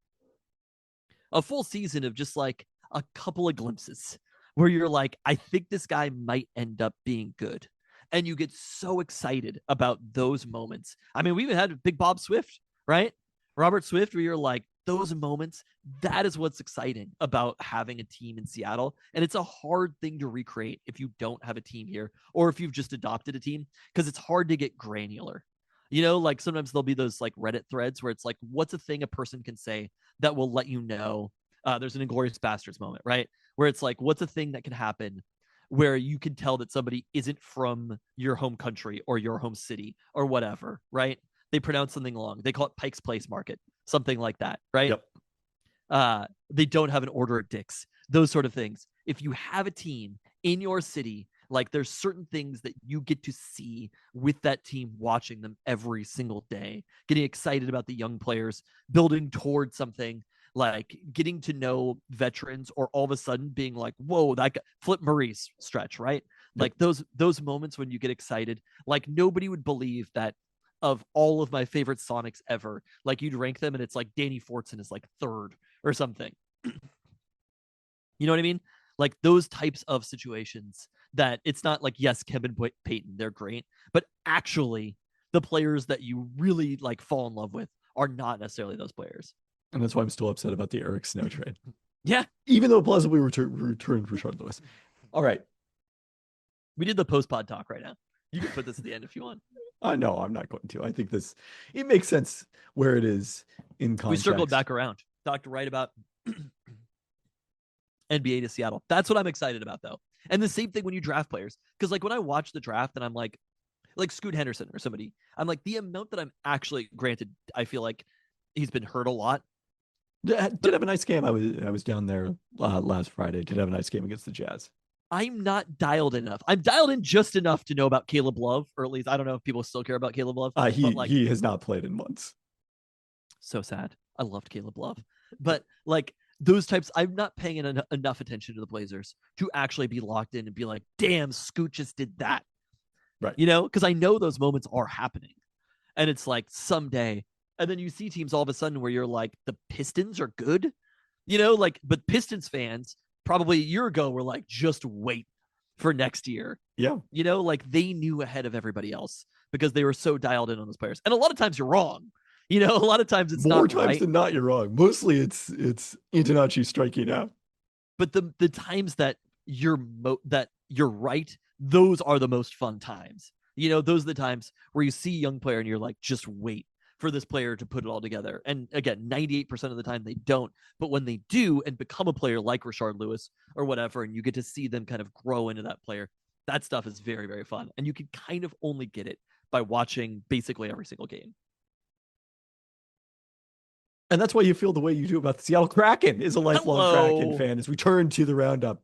A full season of just like a couple of glimpses where you're like, I think this guy might end up being good. And you get so excited about those moments. I mean, we even had Big Bob Swift, right? Robert Swift, where you're like, those moments, that is what's exciting about having a team in Seattle. And it's a hard thing to recreate if you don't have a team here or if you've just adopted a team, because it's hard to get granular. Like sometimes there'll be those like Reddit threads where it's like, what's a thing a person can say that will let you know there's an Inglourious Bastards moment, right? Where it's like, what's a thing that can happen where you can tell that somebody isn't from your home country or your home city or whatever, right? They pronounce something wrong. They call it Pike's Place Market, something like that, right? Yep. They don't have an order at Dick's, those sort of things. If you have a team in your city, like there's certain things that you get to see with that team, watching them every single day, getting excited about the young players, building towards something, like getting to know veterans, or all of a sudden being like, whoa, that guy, Flip Murray's stretch, right? Like those moments when you get excited, like nobody would believe that of all of my favorite Sonics ever, like you'd rank them and it's like Danny Fortson is like third or something. You know what I mean? Like those types of situations that it's not like, yes, Kevin Payton, they're great, but actually the players that you really like fall in love with are not necessarily those players. And that's why I'm still upset about the Eric Snow trade. Yeah. Even though plausibly returned Rashard Lewis. All right. We did the post-pod talk right now. You can put this at the end if you want. No, I'm not going to. I think it makes sense where it is in context. We circled back around. Talked right about NBA to Seattle. That's what I'm excited about, though. And the same thing when you draft players. Because like when I watch the draft and I'm like Scoot Henderson or somebody, I'm like, the amount that I'm actually, granted, I feel like he's been hurt a lot. Did have a nice game. I was down there last Friday. Did have a nice game against the Jazz. I'm not dialed enough. I'm dialed in just enough to know about Caleb Love, or at least I don't know if people still care about Caleb Love. He has not played in months. So sad. I loved Caleb Love, but like those types, I'm not paying enough attention to the Blazers to actually be locked in and be like, damn, Scoot just did that. Right. Because I know those moments are happening, and it's like someday. And then you see teams all of a sudden where you're like, the Pistons are good, but Pistons fans probably a year ago were like, just wait for next year. Yeah. Like they knew ahead of everybody else because they were so dialed in on those players. And a lot of times you're wrong. A lot of times it's More not times right. than not, you're wrong. Mostly it's Antonacci striking out. But the times that you're right, those are the most fun times. Those are the times where you see a young player and you're like, just wait for this player to put it all together. And again, 98% of the time they don't. But when they do and become a player like Rashard Lewis or whatever, and you get to see them kind of grow into that player, that stuff is very, very fun. And you can kind of only get it by watching basically every single game. And that's why you feel the way you do about the Seattle Kraken as a lifelong Kraken fan as we turn to the roundup.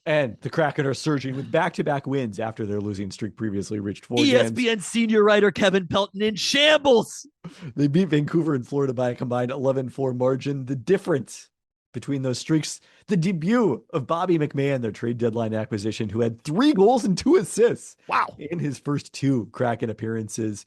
And the Kraken are surging with back-to-back wins after their losing streak previously reached 4 games. ESPN senior writer Kevin Pelton in shambles. They beat Vancouver and Florida by a combined 11-4 margin. The difference between those streaks, the debut of Bobby McMahon, their trade deadline acquisition, who had 3 goals and 2 assists. Wow. In his first 2 Kraken appearances.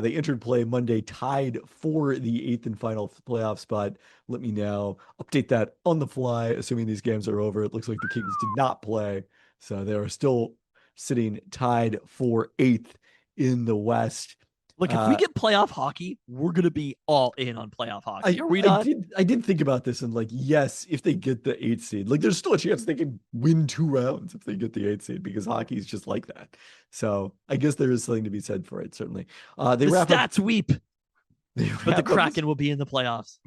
They entered play Monday, tied for the 8th and final playoff spot. Let me now update that on the fly, assuming these games are over. It looks like the Kings did not play, so they are still sitting tied for 8th in the West. Look, if we get playoff hockey, we're going to be all in on playoff hockey. Are we not? I did think about this and yes, if they get the 8th seed, there's still a chance they can win 2 rounds if they get the 8th seed because hockey is just like that. So I guess there is something to be said for it, certainly. The stats weep. But the Kraken will be in the playoffs.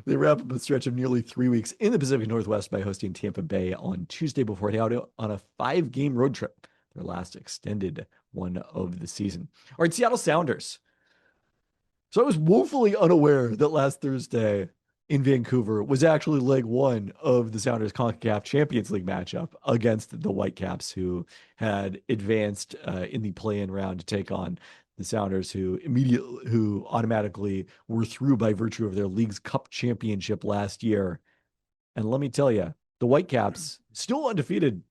They wrap up a stretch of nearly 3 weeks in the Pacific Northwest by hosting Tampa Bay on Tuesday before heading out on a 5-game road trip, their last extended one of the season. All right, Seattle Sounders. So I was woefully unaware that last Thursday in Vancouver was actually leg 1 of the Sounders CONCACAF Champions League matchup against the Whitecaps, who had advanced in the play-in round to take on the Sounders, who automatically were through by virtue of their League's Cup championship last year. And let me tell you, the Whitecaps, still undefeated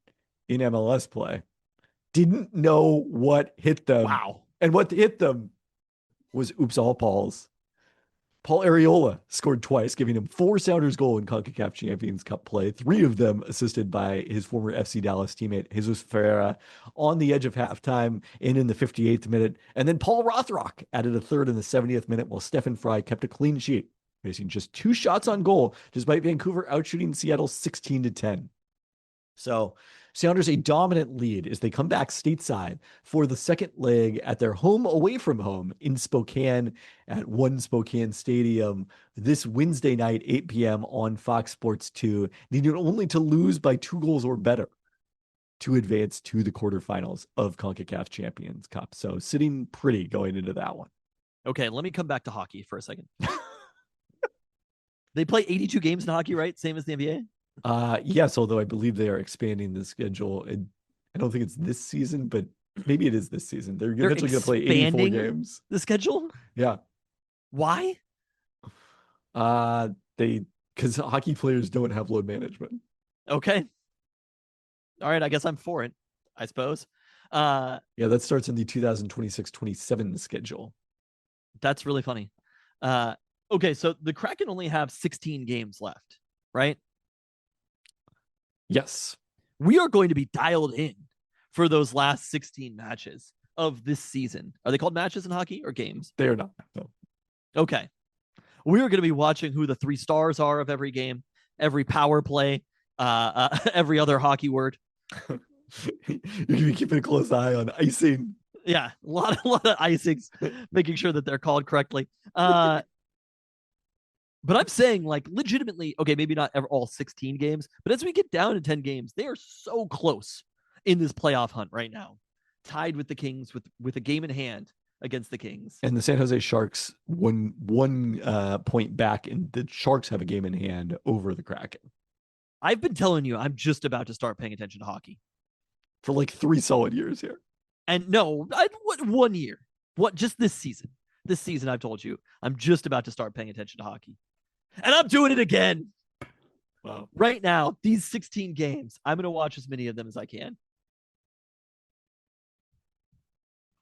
in MLS play, didn't know what hit them. Wow. And what hit them was oops all Pauls. Paul Arriola scored twice, giving him 4 Sounders goal in CONCACAF Champions Cup play, 3 of them assisted by his former FC Dallas teammate, Jesus Ferreira, on the edge of halftime and in the 58th minute. And then Paul Rothrock added a third in the 70th minute, while Stefan Fry kept a clean sheet, facing just 2 shots on goal, despite Vancouver outshooting Seattle 16-10. So Sounders a dominant lead as they come back stateside for the second leg at their home away from home in Spokane at One Spokane Stadium this Wednesday night, 8 p.m. on Fox Sports 2, needing only to lose by 2 goals or better to advance to the quarterfinals of CONCACAF Champions Cup. So sitting pretty going into that one. Okay, let me come back to hockey for a second. They play 82 games in hockey, right? Same as the NBA? Yes, although I believe they are expanding the schedule. And I don't think it's this season, but maybe it is this season. They're eventually going to play 84 games. The schedule? Yeah. Why? Because hockey players don't have load management. Okay. All right, I guess I'm for it, I suppose. Yeah, that starts in the 2026-27 schedule. That's really funny. Okay, so the Kraken only have 16 games left, right? Yes. We are going to be dialed in for those last 16 matches of this season. Are they called matches in hockey or games? They are not. No. Okay. We are going to be watching who the 3 stars are of every game, every power play, every other hockey word. You're going to be keeping a close eye on icing. Yeah, a lot of icings, making sure that they're called correctly. But I'm saying, legitimately, okay, maybe not all 16 games, but as we get down to 10 games, they are so close in this playoff hunt right now, tied with the Kings with a game in hand against the Kings. And the San Jose Sharks one point back, and the Sharks have a game in hand over the Kraken. I've been telling you, I'm just about to start paying attention to hockey. For 3 solid years here. And no, 1 year. Just this season. This season, I've told you, I'm just about to start paying attention to hockey. And I'm doing it again. Wow. Right now, these 16 games, I'm going to watch as many of them as I can.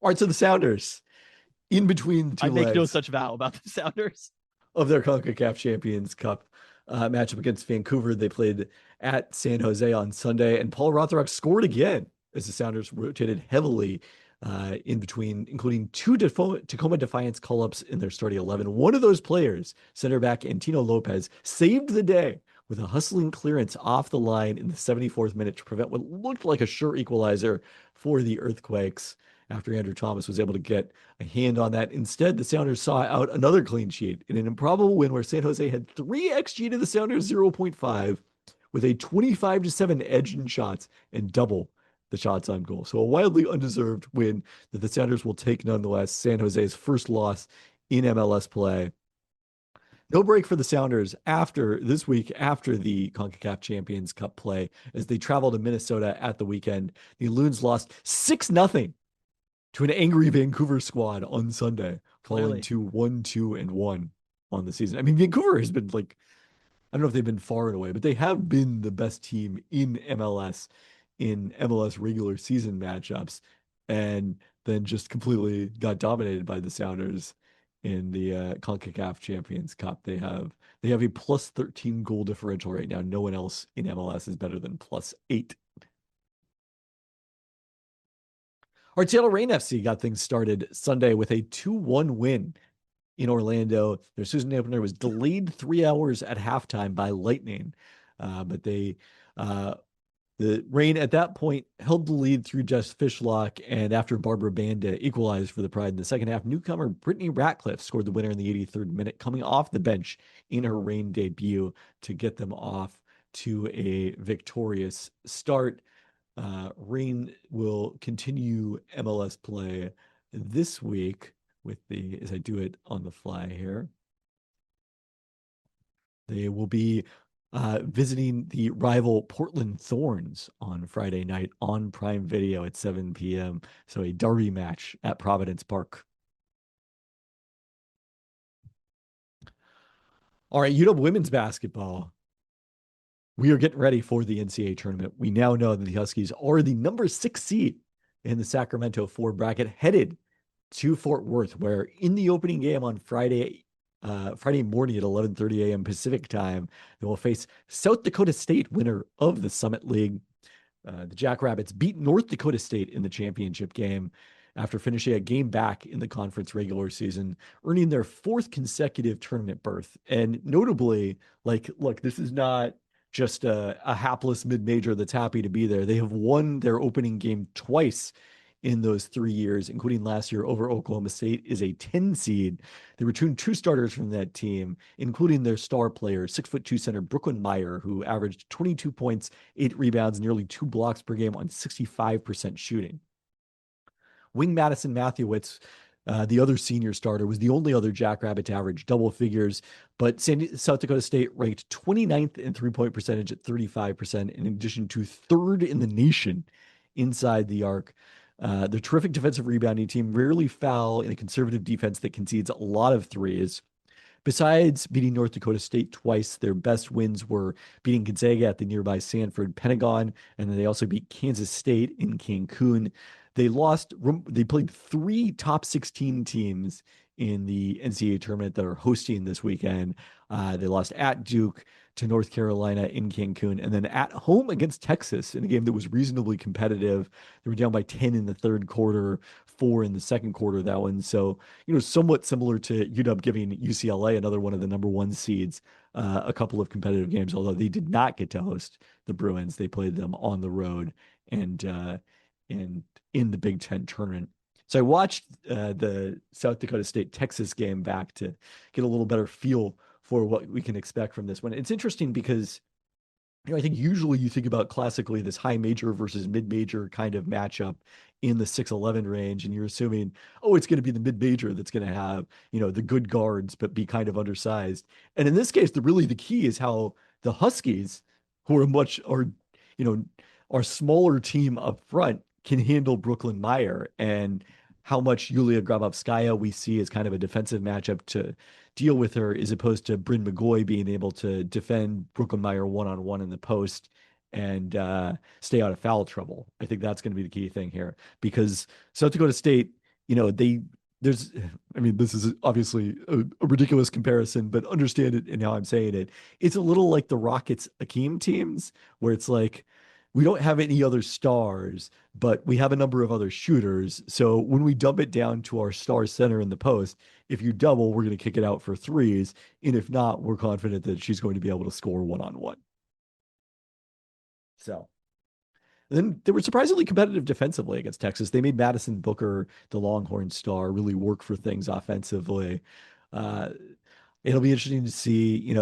All right, so the Sounders, in between the 2 legs. I make no such vow about the Sounders. Of their CONCACAF Champions Cup matchup against Vancouver. They played at San Jose on Sunday, and Paul Rothrock scored again as the Sounders rotated heavily in between, including two Tacoma Defiance call-ups in their starting 11. One of those players, center back Antino Lopez, saved the day with a hustling clearance off the line in the 74th minute to prevent what looked like a sure equalizer for the Earthquakes after Andrew Thomas was able to get a hand on that. Instead, the Sounders saw out another clean sheet in an improbable win where San Jose had 3 XG to the Sounders 0.5 with a 25-7 edge in shots and double the shots on goal. So a wildly undeserved win that the Sounders will take nonetheless. San Jose's first loss in MLS play. No break for the Sounders after this week, after the CONCACAF Champions Cup play, as they travel to Minnesota at the weekend. The Loons lost 6-0 to an angry Vancouver squad on Sunday, falling to 1-2-1 on the season. I mean, Vancouver has been like, I don't know if they've been far and away, but they have been the best team in MLS regular season matchups, and then just completely got dominated by the Sounders in the CONCACAF Champions Cup. They have a plus 13 goal differential right now. No one else in MLS is better than plus 8. Our Seattle Reign FC got things started Sunday with a 2-1 win in Orlando. Their season opener was delayed 3 hours at halftime by lightning, but the Reign at that point held the lead through Jess Fishlock, and after Barbara Banda equalized for the Pride in the second half, newcomer Brittany Ratcliffe scored the winner in the 83rd minute, coming off the bench in her Reign debut to get them off to a victorious start. Reign will continue MLS play this week with as I do it on the fly here. They will be visiting the rival Portland Thorns on Friday night on Prime Video at 7 p.m. So a derby match at Providence Park. All right, UW women's basketball. We are getting ready for the NCAA tournament. We now know that the Huskies are the number 6 seed in the Sacramento 4 bracket, headed to Fort Worth, where in the opening game on Friday morning at 11:30 a.m. Pacific time, they will face South Dakota State, winner of the Summit League. The Jackrabbits beat North Dakota State in the championship game after finishing a game back in the conference regular season, earning their 4th consecutive tournament berth. And notably, look, this is not just a hapless mid-major that's happy to be there. They have won their opening game twice in those 3 years, including last year over Oklahoma State, is a 10 seed. They returned 2 starters from that team, including their star player, 6'2" center Brooklyn Meyer, who averaged 22 points, 8 rebounds, nearly 2 blocks per game on 65% shooting. Wing Madison Matthewitt, the other senior starter, was the only other Jackrabbit to average double figures, but South Dakota State ranked 29th in three-point percentage at 35%, in addition to 3rd in the nation inside the arc. The terrific defensive rebounding team rarely foul in a conservative defense that concedes a lot of threes. Besides beating North Dakota State twice, their best wins were beating Gonzaga at the nearby Sanford Pentagon, and then they also beat Kansas State in Cancun. They played 3 top 16 teams in the NCAA tournament that are hosting this weekend. They lost at Duke to North Carolina in Cancun, and then at home against Texas in a game that was reasonably competitive. They were down by 10 in the third quarter, 4 in the second quarter, that one. So, somewhat similar to UW giving UCLA, another one of the number 1 seeds, a couple of competitive games, although they did not get to host the Bruins. They played them on the road and in the Big Ten tournament. So I watched the South Dakota State Texas game back to get a little better feel for what we can expect from this one. It's interesting because, I think usually you think about classically this high major versus mid major kind of matchup in the 6'11" range, and you're assuming, it's going to be the mid major that's going to have, the good guards, but be kind of undersized. And in this case, the key is how the Huskies, who are smaller team up front, can handle Brooklyn Meyer, and how much Yulia Grabovskaya we see as kind of a defensive matchup to deal with her, as opposed to Bryn McGoy being able to defend Brooklyn Meyer one-on-one in the post and stay out of foul trouble. I think that's going to be the key thing here, because South Dakota State, this is obviously a ridiculous comparison, but understand it and how I'm saying it. It's a little like the Rockets Akeem teams, where it's like, we don't have any other stars, but we have a number of other shooters. So when we dump it down to our star center in the post, if you double, we're going to kick it out for threes. And if not, we're confident that she's going to be able to score one-on-one. So then they were surprisingly competitive defensively against Texas. They made Madison Booker, the Longhorn star, really work for things offensively. Uh, it'll be interesting to see,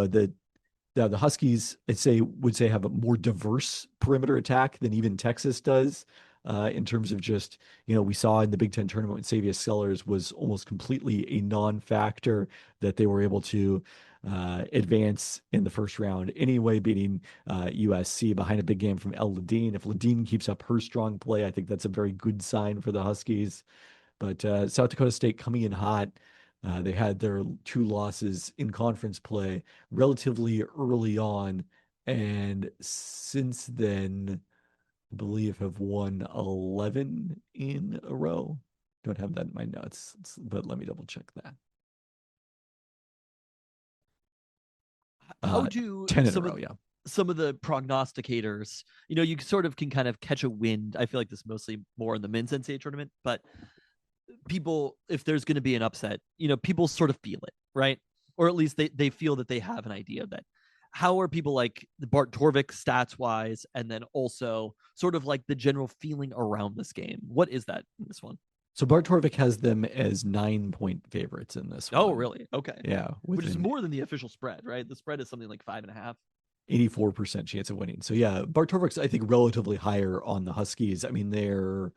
the Huskies, would say have a more diverse perimeter attack than even Texas does. In terms of just, we saw in the Big Ten tournament when Xavier Sellers was almost completely a non-factor, that they were able to advance in the first round anyway, beating USC behind a big game from El Ladine. If Ladine keeps up her strong play, I think that's a very good sign for the Huskies. But South Dakota State coming in hot. They had their 2 losses in conference play relatively early on, and since then, I believe have won 11 in a row. Don't have that in my notes, but let me double check that. How do 10 in a row, yeah. some of the prognosticators, you sort of can kind of catch a wind. I feel like this mostly more in the men's NCAA tournament, but people, if there's going to be an upset, people sort of feel it, right? Or at least they feel that they have an idea of that. How are people like the Bart Torvik stats wise, and then also sort of like the general feeling around this game? What is that in this one? So Bart Torvik has them as 9-point favorites in this one. Oh, really? Okay. Yeah. Which is more than the official spread, right? The spread is something like 5.5. 84% chance of winning. So yeah, Bart Torvik's, I think, relatively higher on the Huskies. I mean, they're,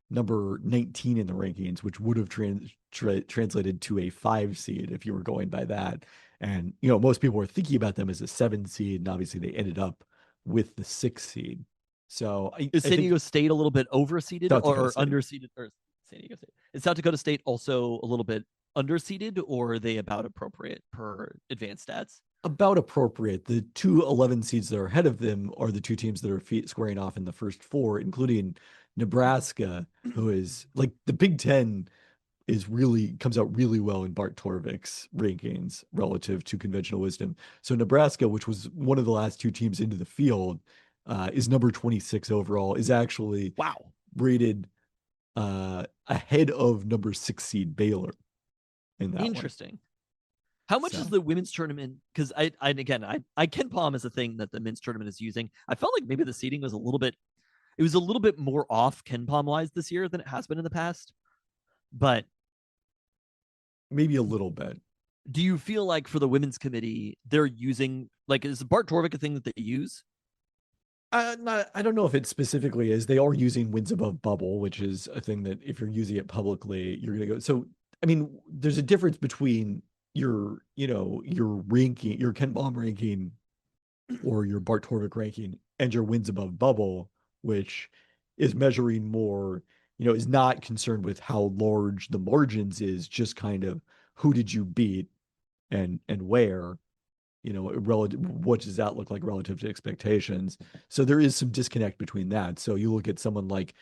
number 19 in the rankings, which would have translated to a 5 seed if you were going by that. And, most people were thinking about them as a 7 seed, and obviously they ended up with the 6 seed. So is San Diego State a little bit overseeded or underseeded? Or San Diego State? Is South Dakota State also a little bit underseeded, or are they about appropriate per advanced stats? About appropriate. The 2 11 seeds that are ahead of them are the 2 teams that are squaring off in the first 4, including Nebraska, who is like the Big Ten comes out really well in Bart Torvik's rankings relative to conventional wisdom. So Nebraska, which was one of the last 2 teams into the field, is number 26 overall, is actually rated ahead of number 6 seed Baylor in that Interesting. One. How much is the women's tournament? Because I Ken Palm is a thing that the men's tournament is using. I felt like maybe the seating was a little bit more off Ken Palm wise this year than it has been in the past. But maybe a little bit. Do you feel like for the women's committee, they're using, like, is Bart Torvik a thing that they use? I don't know if it specifically is. They are using wins above bubble, which is a thing that if you're using it publicly, you're going to go. So, I mean, there's a difference between your ranking, your Ken Palm ranking or your Bart Torvik ranking and your wins above bubble, which is measuring more, is not concerned with how large the margins is, just kind of who did you beat and where, relative, what does that look like relative to expectations? So there is some disconnect between that. So you look at someone like,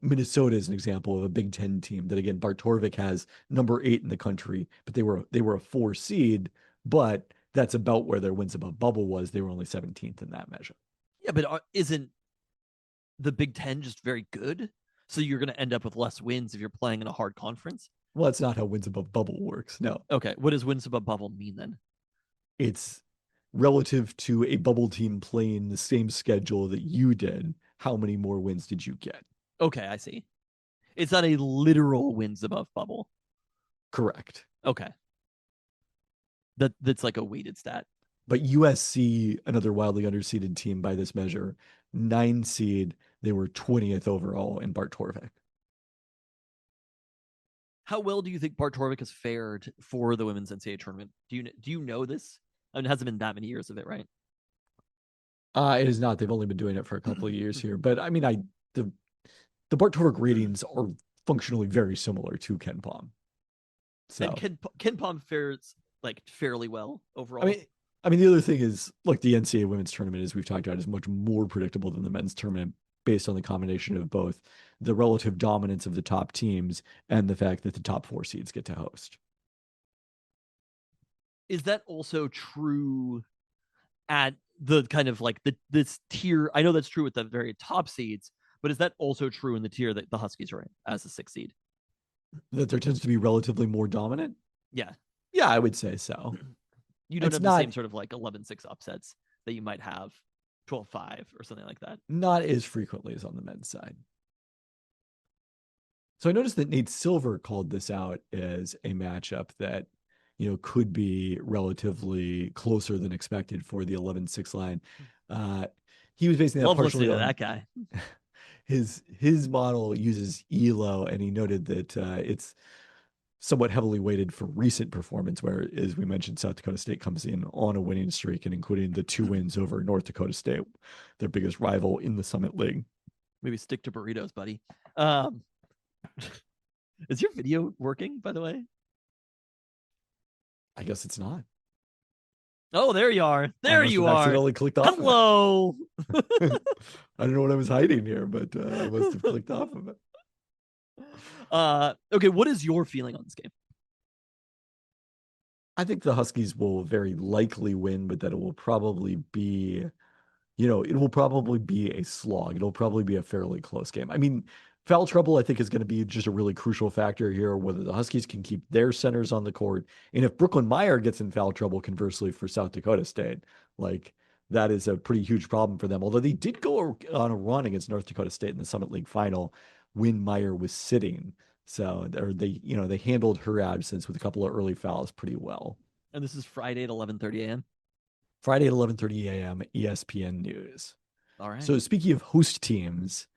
Minnesota is an example of a Big Ten team that, again, Bart Torvik has number 8 in the country, but they were a 4 seed, but that's about where their wins above bubble was. They were only 17th in that measure. Yeah, but isn't the Big Ten just very good? So you're going to end up with less wins if you're playing in a hard conference? Well, that's not how wins above bubble works. No. Okay. What does wins above bubble mean then? It's relative to a bubble team playing the same schedule that you did. How many more wins did you get? Okay, I see. It's not a literal wins above bubble. Correct. Okay. That's like a weighted stat. But USC, another wildly underseeded team by this measure, 9 seed, they were 20th overall in Bart Torvik. How well do you think Bart Torvik has fared for the women's NCAA tournament? Do you know this? I mean, it hasn't been that many years of it, right? It is not. They've only been doing it for a couple of years here. But I mean, the Bart Torvik ratings are functionally very similar to Ken Palm. So and Ken Palm fares like fairly well overall. I mean, the other thing is, like, the NCAA women's tournament, as we've talked about, is much more predictable than the men's tournament based on the combination of both the relative dominance of the top teams and the fact that the top 4 seeds get to host. Is that also true at the kind of like this tier. I know that's true with the very top seeds, but is that also true in the tier that the Huskies are in as a 6 seed? That there tends to be relatively more dominant. Yeah. Yeah, I would say so. You don't It's have the same not sort of like 11-6 upsets that you might have 12-5 or something like that. not as frequently as on the men's side. So I noticed that Nate Silver called this out as a matchup that, could be relatively closer than expected for the 11-6 line. He was basing that Love partially listening to on that guy. his model uses ELO, and he noted that it's somewhat heavily weighted for recent performance, where, as we mentioned, South Dakota State comes in on a winning streak, and including the 2 wins over North Dakota State, their biggest rival in the Summit League. Maybe stick to burritos, buddy. Um, is your video working, by the way? I guess it's not. Oh, there you are. I There must you have are. accidentally clicked off of it. Hello. I don't know what I was hiding here, but I must have clicked off of it. Okay, what is your feeling on this game? I think the Huskies will very likely win, but that it will probably be, it will probably be a slog. It'll probably be a fairly close game. I mean, foul trouble, I think, is going to be just a really crucial factor here, whether the Huskies can keep their centers on the court. And if Brooklyn Meyer gets in foul trouble, conversely, for South Dakota State, like, that is a pretty huge problem for them. Although they did go on a run against North Dakota State in the Summit League final when Meyer was sitting. So they handled her absence with a couple of early fouls pretty well. And this is Friday at 11:30 a.m. Friday at 11:30 a.m. ESPN News. All right. So speaking of host teams,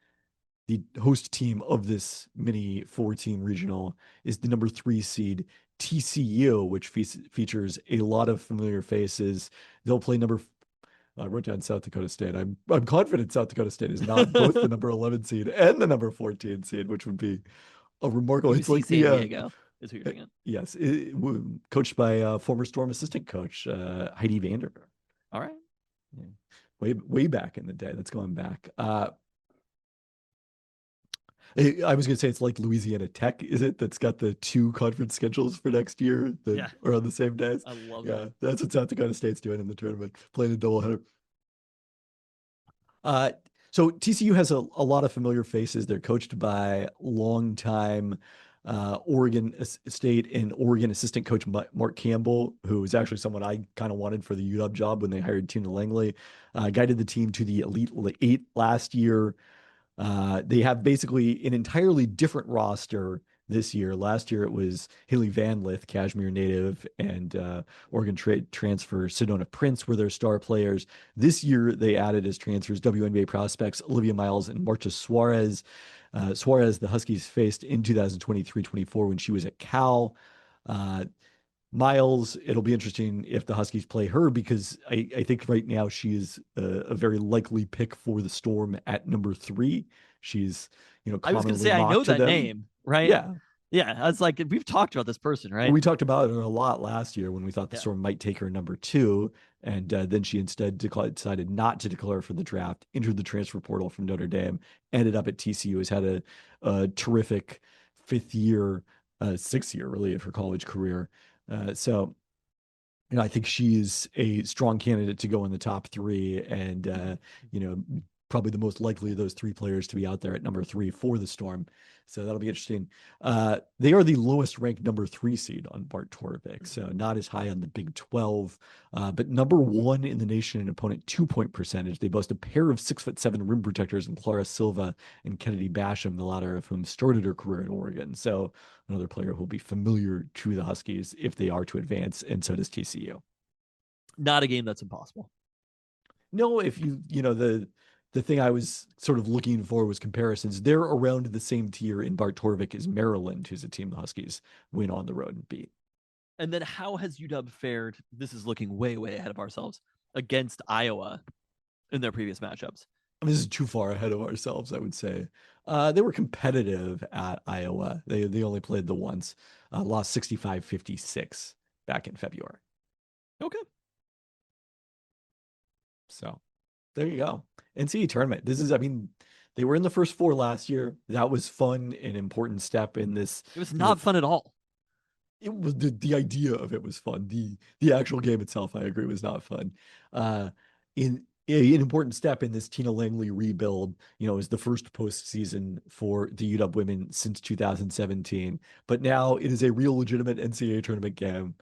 the host team of this mini 4-team regional is the number 3 seed TCU, which features a lot of familiar faces. They'll play I wrote down South Dakota State. I'm confident South Dakota State is not both the number 11 seed and the number 14 seed, which would be a remarkable. UC It's like San Diego is who you're thinking. Yes, coached by former Storm assistant coach Heidi Vander. All right. Yeah. Way back in the day. That's going back. I was going to say it's like Louisiana Tech, is it? That's got the 2 conference schedules for next year that are on the same days. I love Yeah, that. that's what South Dakota State's doing in the tournament, playing a doubleheader. So TCU has a lot of familiar faces. They're coached by longtime Oregon State and Oregon assistant coach Mark Campbell, who is actually someone I kind of wanted for the UW job when they hired Tina Langley. Guided the team to the Elite Eight last year. They have basically an entirely different roster this year. Last year it was Haley Van Lith, Kashmir native, and Oregon transfer Sedona Prince were their star players. This year they added as transfers WNBA prospects Olivia Miles and Marta Suarez. Suarez, the Huskies faced in 2023-24 when she was at Cal. Miles, it'll be interesting if the Huskies play her, because I think right now she is a very likely pick for the Storm at number 3. She's, I was going to say, I know that name, right? Yeah. Yeah. I was like, we've talked about this person, right? We talked about her a lot last year when we thought the Storm might take her number 2. And then she instead decided not to declare for the draft, entered the transfer portal from Notre Dame, ended up at TCU, has had a terrific 6th year really of her college career. So, I think she's a strong candidate to go in the top 3, and probably the most likely of those 3 players to be out there at number 3 for the Storm. So that'll be interesting. They are the lowest ranked number 3 seed on Bart Torvik, so not as high on the Big 12, but number 1 in the nation in opponent 2-point percentage. They boast a pair of 6'7" rim protectors in Clara Silva and Kennedy Basham, the latter of whom started her career at Oregon. So another player who will be familiar to the Huskies if they are to advance, and so does TCU. Not a game that's impossible. No, if the thing I was sort of looking for was comparisons. They're around the same tier in Bart Torvik as Maryland, who's a team the Huskies win on the road and beat. And then how has UW fared? This is looking way, way ahead of ourselves, against Iowa in their previous matchups. This is too far ahead of ourselves, I would say. They were competitive at Iowa. They only played the once, lost 65-56 back in February. Okay. So there you go. NCAA tournament. They were in the first 4 last year. That was fun, an important step in this. It was not fun at all. It was the idea of it was fun. The actual game itself, I agree, was not fun. in an important step in this Tina Langley rebuild, is the first postseason for the UW women since 2017. But now it is a real legitimate NCAA tournament game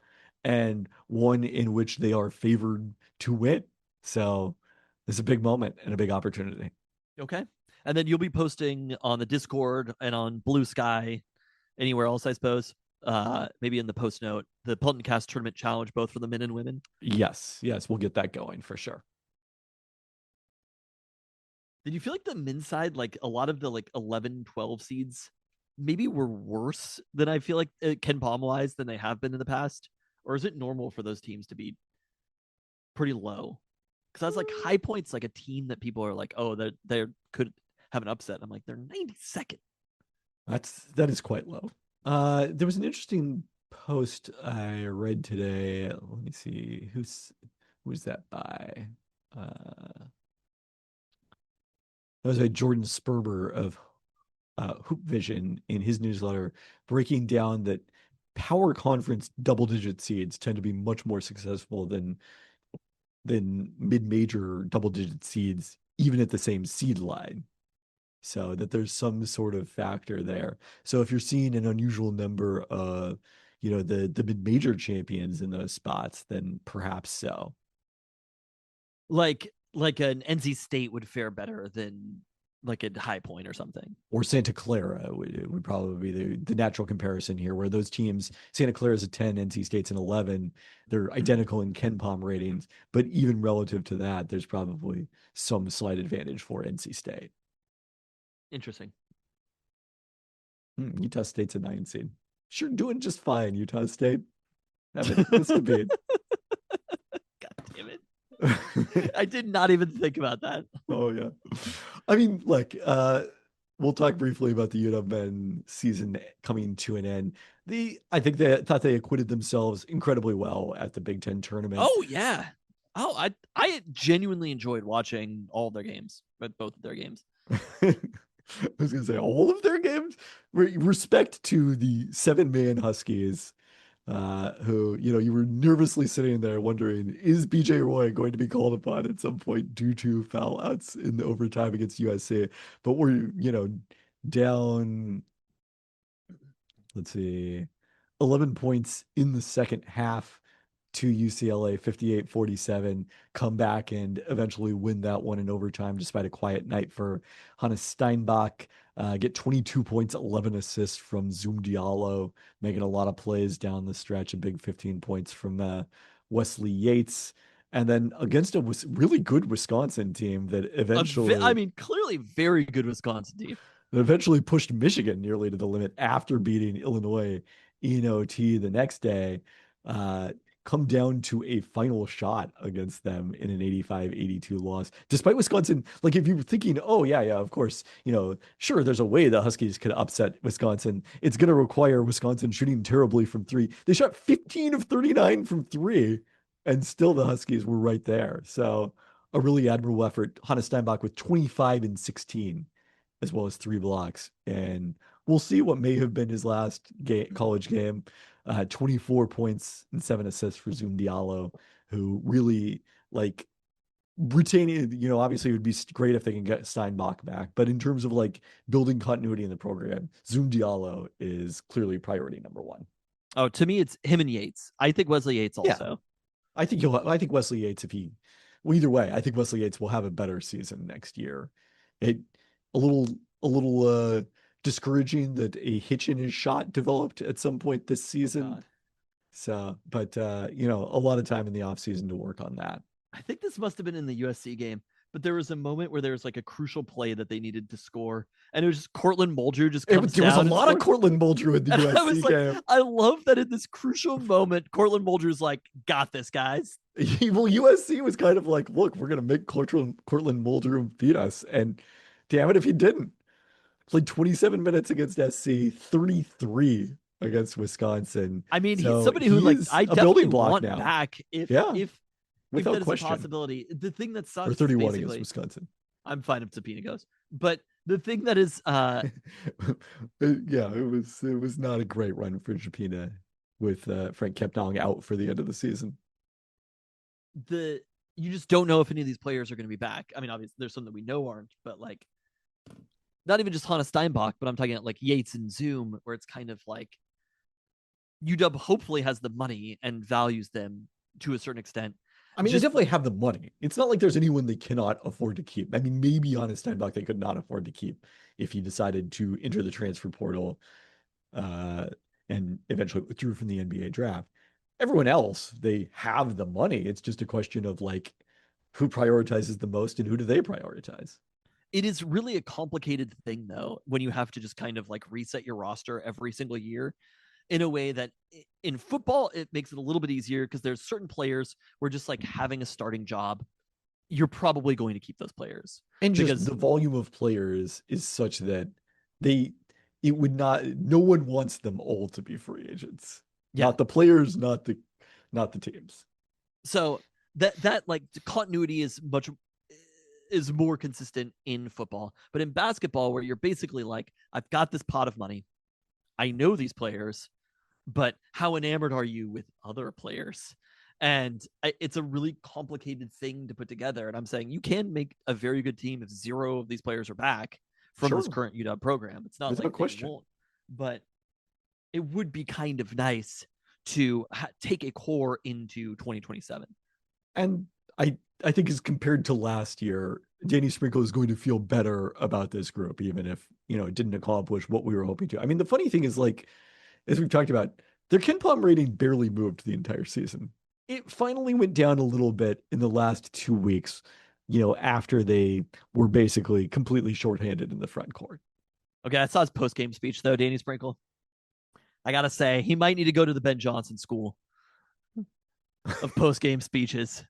and one in which they are favored to win. So it's a big moment and a big opportunity. Okay. And then you'll be posting on the Discord and on Blue Sky, anywhere else, I suppose. Maybe in the post note, the Peltoncast Tournament Challenge, both for the men and women. Yes, we'll get that going for sure. Did you feel like the men's side, like a lot of the like 11, 12 seeds, maybe were worse than I feel like Ken Palm wise than they have been in the past? Or is it normal for those teams to be pretty low? Because I was like, High Point's like a team that people are like, oh, they could have an upset. I'm like, they're 92nd. That is quite low. There was an interesting post I read today. Let me see who's that by. That was by Jordan Sperber of Hoop Vision in his newsletter, breaking down that power conference double-digit seeds tend to be much more successful than mid-major double-digit seeds, even at the same seed line. So that there's some sort of factor there. So if you're seeing an unusual number of, the mid-major champions in those spots, then perhaps so. Like an NC State would fare better than like a High Point or something. Or Santa Clara would probably be the natural comparison here, where those teams, Santa Clara's a 10, NC State's an 11. They're identical in Ken Palm ratings, but even relative to that, there's probably some slight advantage for NC State. Interesting. Utah State's a 9 seed. Sure, doing just fine, Utah State. This debate. God damn it. I did not even think about that. Oh, yeah. I mean, look, we'll talk briefly about the UW men season coming to an end. I think they thought they acquitted themselves incredibly well at the Big Ten tournament. Oh, yeah. Oh, I genuinely enjoyed watching all of their games, but both of their games. I was going to say all of their games. Respect to the 7-man Huskies, who, you were nervously sitting there wondering, is BJ Roy going to be called upon at some point due to foul outs in the overtime against USC? But we're, down, let's see, 11 points in the second half to UCLA, 58-47, come back and eventually win that one in overtime despite a quiet night for Hannes Steinbach. Get 22 points, 11 assists from Zoom Diallo, making a lot of plays down the stretch, a big 15 points from Wesley Yates. And then against a really good Wisconsin team that eventually... clearly very good Wisconsin team. That eventually pushed Michigan nearly to the limit after beating Illinois in OT the next day. Come down to a final shot against them in an 85-82 loss, despite Wisconsin. Like, if you were thinking, oh, yeah, of course, sure, there's a way the Huskies could upset Wisconsin. It's going to require Wisconsin shooting terribly from three. They shot 15 of 39 from three, and still the Huskies were right there. So a really admirable effort. Hannes Steinbach with 25 and 16, as well as 3 blocks. And we'll see what may have been his last college game. 24 points and 7 assists for Zoom Diallo, who really retaining, obviously it would be great if they can get Steinbach back. But in terms of building continuity in the program, Zoom Diallo is clearly priority number one. Oh, to me, it's him and Yates. I think Wesley Yates also. Yeah. I think Wesley Yates, either way, I think Wesley Yates will have a better season next year. A little discouraging that a hitch in his shot developed at some point this season. God. So, but a lot of time in the off season to work on that. I think this must have been in the USC game, but there was a moment where there was a crucial play that they needed to score, and it was just Cortland Muldrew just comes down. There was a lot of Cortland Muldrew in the USC game. I love that in this crucial moment, Cortland Muldrew's like, "Got this, guys." Well, USC was kind of like, "Look, we're gonna make Cortland Muldrew beat us," and damn it if he didn't. Played 27 minutes against SC, 33 against Wisconsin. I mean, he's somebody who I definitely want now. Back if that is a possibility. The thing that sucks, or 31 against Wisconsin. I'm fine if Subpoena goes, but the thing that is, it was not a great run for Subpoena with Frank Kepnong out for the end of the season. you just don't know if any of these players are going to be back. I mean, obviously, there's some that we know aren't, but like, not even just Hannah Steinbach, but I'm talking about like Yates and Zoom, where it's kind of like UW hopefully has the money and values them to a certain extent. I mean, they definitely have the money. It's not like there's anyone they cannot afford to keep. I mean, maybe on Steinbach they could not afford to keep if he decided to enter the transfer portal and eventually withdrew from the NBA draft. Everyone else, they have the money. It's just a question of like who prioritizes the most and who do they prioritize. It is really a complicated thing though when you have to just kind of like reset your roster every single year in a way that in football it makes it a little bit easier because there's certain players where just like having a starting job, you're probably going to keep those players. And just because the volume of players is such that it would not, no one wants them all to be free agents. Yeah. Not the players, not the teams. So that like the continuity is more consistent in football, but in basketball where you're basically like, I've got this pot of money, I know these players, but how enamored are you with other players? And it's a really complicated thing to put together. And I'm saying you can make a very good team if 0 of these players are back from this current UW program. It's not Without like question. they won't, but it would be kind of nice to take a core into 2027. And I think as compared to last year, Danny Sprinkle is going to feel better about this group, even if, it didn't accomplish what we were hoping to. I mean, the funny thing is, like, as we've talked about, their KenPom rating barely moved the entire season. It finally went down a little bit in the last 2 weeks, after they were basically completely shorthanded in the front court. Okay, I saw his post-game speech, though, Danny Sprinkle. I got to say, he might need to go to the Ben Johnson school of post-game speeches.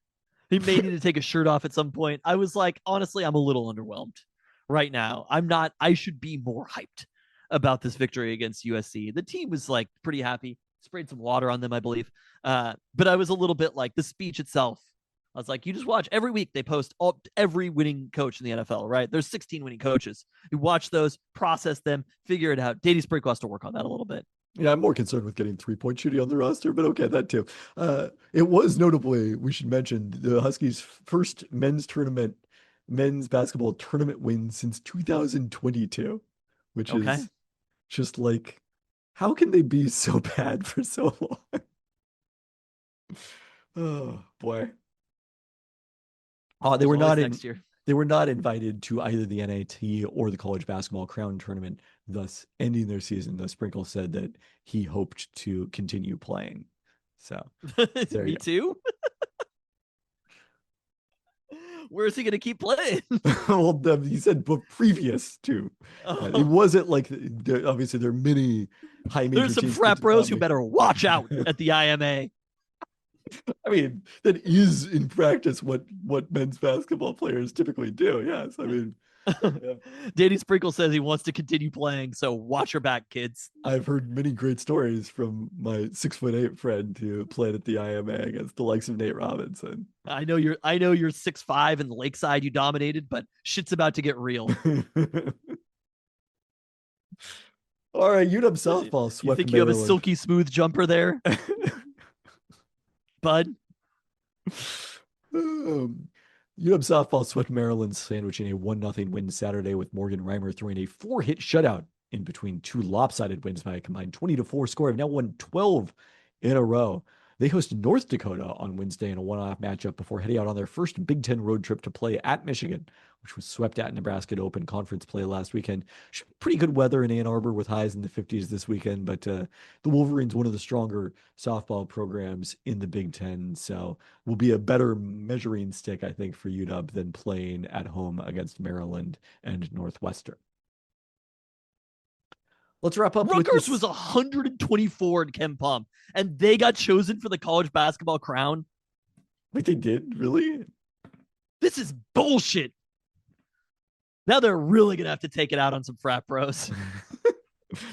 He may need to take his shirt off at some point. I was like, honestly, I'm a little underwhelmed right now. I should be more hyped about this victory against USC. The team was like pretty happy, sprayed some water on them, I believe. But I was a little bit like the speech itself. I was like, you just watch every week. They post every winning coach in the NFL, right? There's 16 winning coaches. You watch those, process them, figure it out. Danny Sprinkle has to work on that a little bit. Yeah, I'm more concerned with getting 3-point shooting on the roster, but okay, that too. It was notably, we should mention, the Huskies' first men's basketball tournament win since 2022, which is just like, how can they be so bad for so long? Oh boy. They were not next year. They were not invited to either the NIT or the College Basketball Crown Tournament, thus ending their season. Though Sprinkle said that he hoped to continue playing. So, me too. Where is he going to keep playing? Well, he said, but previous to, it wasn't like, obviously there are many high major. There's some frat bros who better watch out at the IMA. I mean, that is in practice what men's basketball players typically do. Yes, I mean, yeah. Danny Sprinkle says he wants to continue playing, so watch your back, kids. I've heard many great stories from my 6'8" friend who played at the IMA against the likes of Nate Robinson. I know you're 6'5" and Lakeside you dominated, but shit's about to get real. All right, UW softball swept. You think Maryland. You have a silky smooth jumper there? Bud. UW softball swept Maryland, sandwiching a 1-0 win Saturday with Morgan Reimer throwing a 4-hit shutout in between 2 lopsided wins by a combined 20-4 score. Have now won 12 in a row. They host North Dakota on Wednesday in a one-off matchup before heading out on their first Big Ten road trip to play at Michigan, which was swept at Nebraska to open conference play last weekend. Pretty good weather in Ann Arbor with highs in the 50s this weekend, but the Wolverines, one of the stronger softball programs in the Big Ten, so will be a better measuring stick, I think, for UW than playing at home against Maryland and Northwestern. Let's wrap up. Rutgers was 124 in KenPom, and they got chosen for the college basketball crown. Wait, they did? Really? This is bullshit. Now they're really going to have to take it out on some frat bros.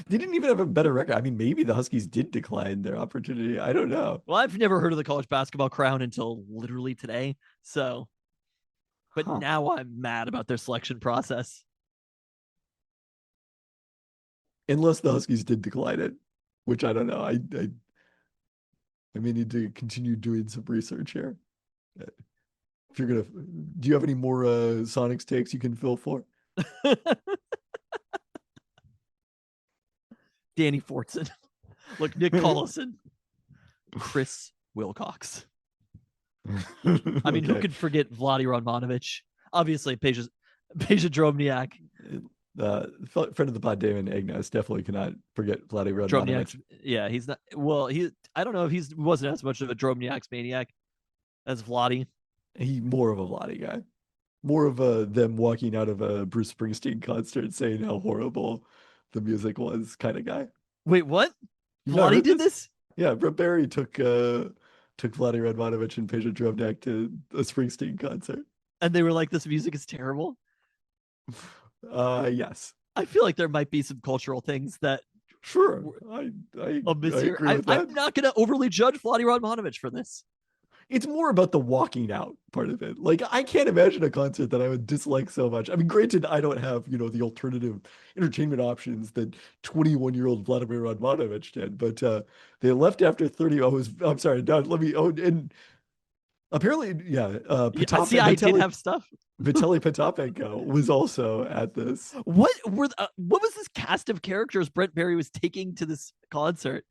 They didn't even have a better record. I mean, maybe the Huskies did decline their opportunity. I don't know. Well, I've never heard of the college basketball crown until literally today. So, but now I'm mad about their selection process. Unless the Huskies did decline it, which I don't know. I may need to continue doing some research here. If you're gonna, do you have any more Sonics takes you can fill for? Danny Fortson. Look, Nick Collison. Chris Wilcox. I mean, who Okay. could forget Vladi Rodmanovich? Obviously, Peja Drobniak. Friend of the pod, Damon Agnes, definitely cannot forget Vladimir Rodmanovich. Yeah, he's not. Well, I don't know if he wasn't as much of a Drobniak's maniac as Vladi. He more of a Vladi guy. More of a them walking out of a Bruce Springsteen concert saying how horrible the music was kind of guy. Wait, what? You've not Vladi heard did this? Yeah, Brett Barry took Vladimir Radmanovich and Peja Drobnak to a Springsteen concert. And they were like, "This music is terrible." Yes. I feel like there might be some cultural things that Sure. I agree with that. I'm not going to overly judge Vladi Rodmanovich for this. It's more about the walking out part of it. Like, I can't imagine a concert that I would dislike so much. I mean, granted, I don't have, the alternative entertainment options that 21-year-old Vladimir Radmanovich did, but they left after 30. I'm sorry, and apparently, yeah, See, I did have stuff. Vitaly Potapenko was also at this. What was this cast of characters Brent Barry was taking to this concert?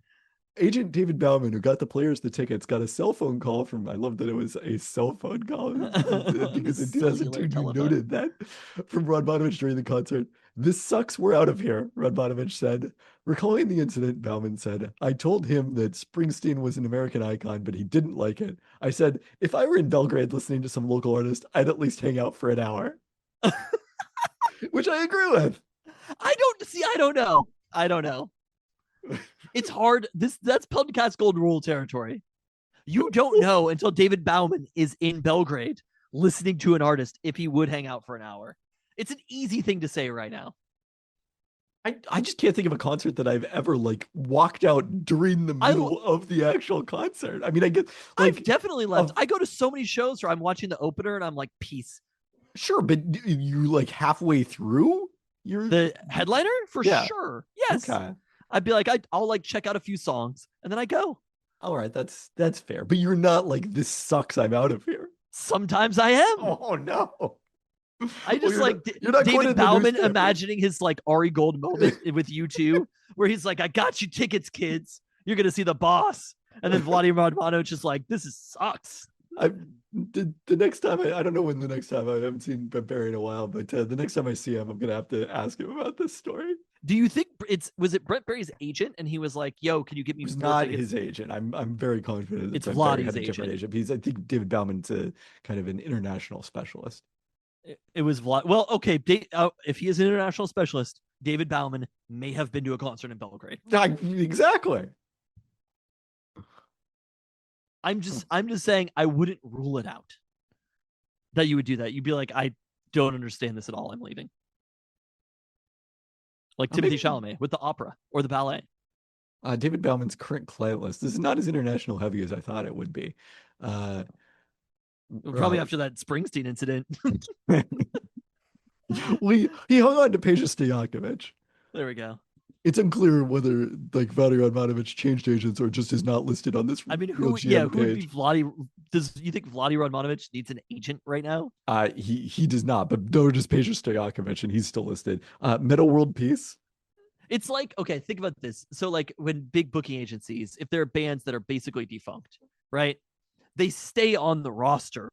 Agent David Bauman, who got the players the tickets, got a cell phone call from, I love that it was a cell phone call because in 2002 you noted that from Radmanovich during the concert. "This sucks, we're out of here," Radmanovich said. Recalling the incident, Bauman said, "I told him that Springsteen was an American icon, but he didn't like it. I said, if I were in Belgrade listening to some local artist, I'd at least hang out for an hour." Which I agree with. I don't know. It's hard. That's Peltoncast Golden Rule territory. You don't know until David Bauman is in Belgrade listening to an artist if he would hang out for an hour. It's an easy thing to say right now. I just can't think of a concert that I've ever walked out during the middle of the actual concert. I mean, I get I've definitely left. I go to so many shows where I'm watching the opener and I'm like, peace. Sure, but you halfway through? You're the headliner for sure. Yes. Okay. I'd be like, I'll check out a few songs and then I go. All right, that's fair. But you're not like, this sucks, I'm out of here. Sometimes I am. Oh no. I just you're not David Bauman imagining his Ari Gold moment with U2, where he's like, "I got you tickets, you're gonna see the boss," and then Vladimir Radmanovich is like, "This sucks." The next time I don't know when the next time I haven't seen Brett Barry in a while, but the next time I see him, I'm gonna have to ask him about this story. Do you think was it Brett Barry's agent, and he was like, "Yo, can you get me?" It's not his agent. I'm very confident that it's Brett Vladi's had a different agent. I think David Bauman's kind of an international specialist. It was Vlad. Well, okay. If he is an international specialist, David Bauman may have been to a concert in Belgrade. Exactly. I'm just saying I wouldn't rule it out that you would do that. You'd be like, I don't understand this at all. I'm leaving. Like Timothy Chalamet with the opera or the ballet. David Bauman's current playlist. This is not as international heavy as I thought it would be. Probably after that Springsteen incident. He hung on to Peja Stojakovic. There we go. It's unclear whether Vladimir Radmanovich changed agents or just is not listed on this. I mean, who would be Vladi? Does you think Vladimir Radmanovich needs an agent right now? He does not, but no, just Peja Stojakovic, and he's still listed. Metal World Peace. It's like, okay, think about this. So when big booking agencies, if there are bands that are basically defunct, right? They stay on the roster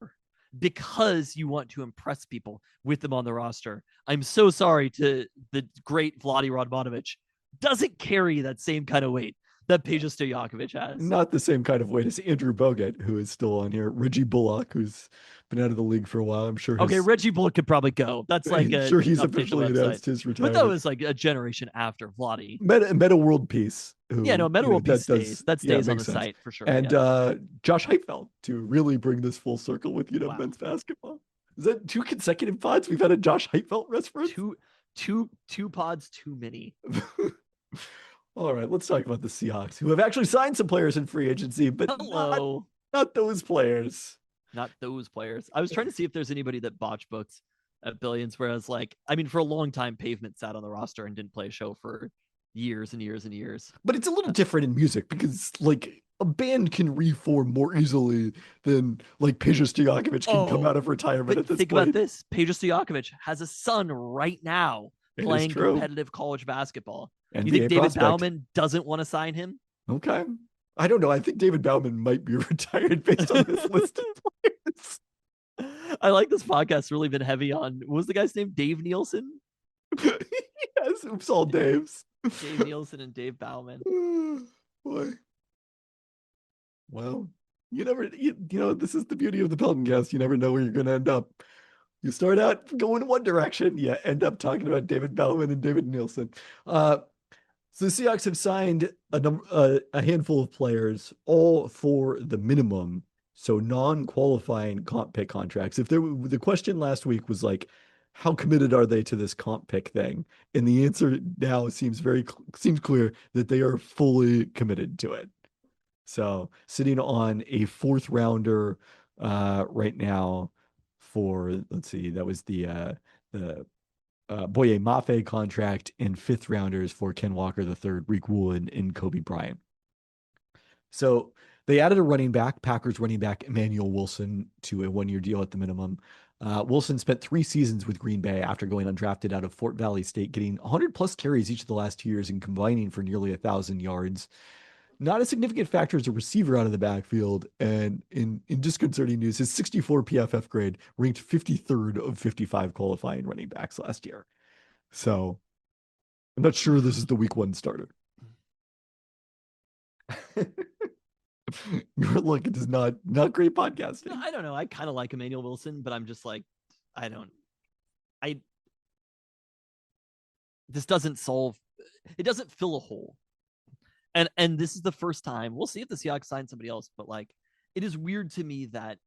because you want to impress people with them on the roster. I'm so sorry to the great Vladi Radmanovich. Doesn't carry that same kind of weight that Peja Stojakovic has. Not the same kind of weight as Andrew Bogut, who is still on here. Reggie Bullock, who's been out of the league for a while. I'm sure. Reggie Bullock could probably go. That's like I'm sure he's officially announced his retirement. But that was like a generation after Vladi. Meta World Peace. Meta World Peace stays. That stays on the site for sure. And Josh Heitfeld to really bring this full circle with men's basketball. Is that 2 consecutive pods we've had a Josh Heitfeld reference? Two pods too many. All right, let's talk about the Seahawks, who have actually signed some players in free agency, but not those players. Not those players. I was trying to see if there's anybody that botch books at Billions, whereas for a long time, Pavement sat on the roster and didn't play a show for years and years and years. But it's a little different in music because a band can reform more easily than like Peja Stojakovic can come out of retirement at this think point. about this. Peja Stojakovic has a son right now It is playing true. competitive college basketball. You NBA think David prospect. Bauman doesn't want to sign him? Okay. I don't know. I think David Bauman might be retired based on this list of players. I like this podcast really been heavy on, what was the guy's name? Dave Nielsen? Yes, oops, all Daves. Dave Nielsen and Dave Bauman. Boy. Well, you know, this is the beauty of the Peltoncast. You never know where you're going to end up. You start out going one direction, you end up talking about David Bauman and David Nielsen. So the Seahawks have signed a handful of players, all for the minimum, so non-qualifying comp pick contracts. The question last week was like, how committed are they to this comp pick thing? And the answer now seems clear that they are fully committed to it. So sitting on a fourth rounder right now for, let's see, that was the Boye Mafe contract, and fifth rounders for Ken Walker III, Reek Woolen, and Kobe Bryant. So they added a running back, Packers running back Emmanuel Wilson, to a one-year deal at the minimum. Wilson spent 3 seasons with Green Bay after going undrafted out of Fort Valley State, getting 100 plus carries each of the last 2 years and combining for nearly 1,000 yards. Not a significant factor as a receiver out of the backfield. And in disconcerting news, his 64 PFF grade ranked 53rd of 55 qualifying running backs last year. So I'm not sure this is the week 1 starter. Your look, it is not great podcasting. No, I don't know. I kind of like Emmanuel Wilson, but I'm just like, this doesn't fill a hole. And this is the first time. We'll see if the Seahawks sign somebody else, but like, it is weird to me that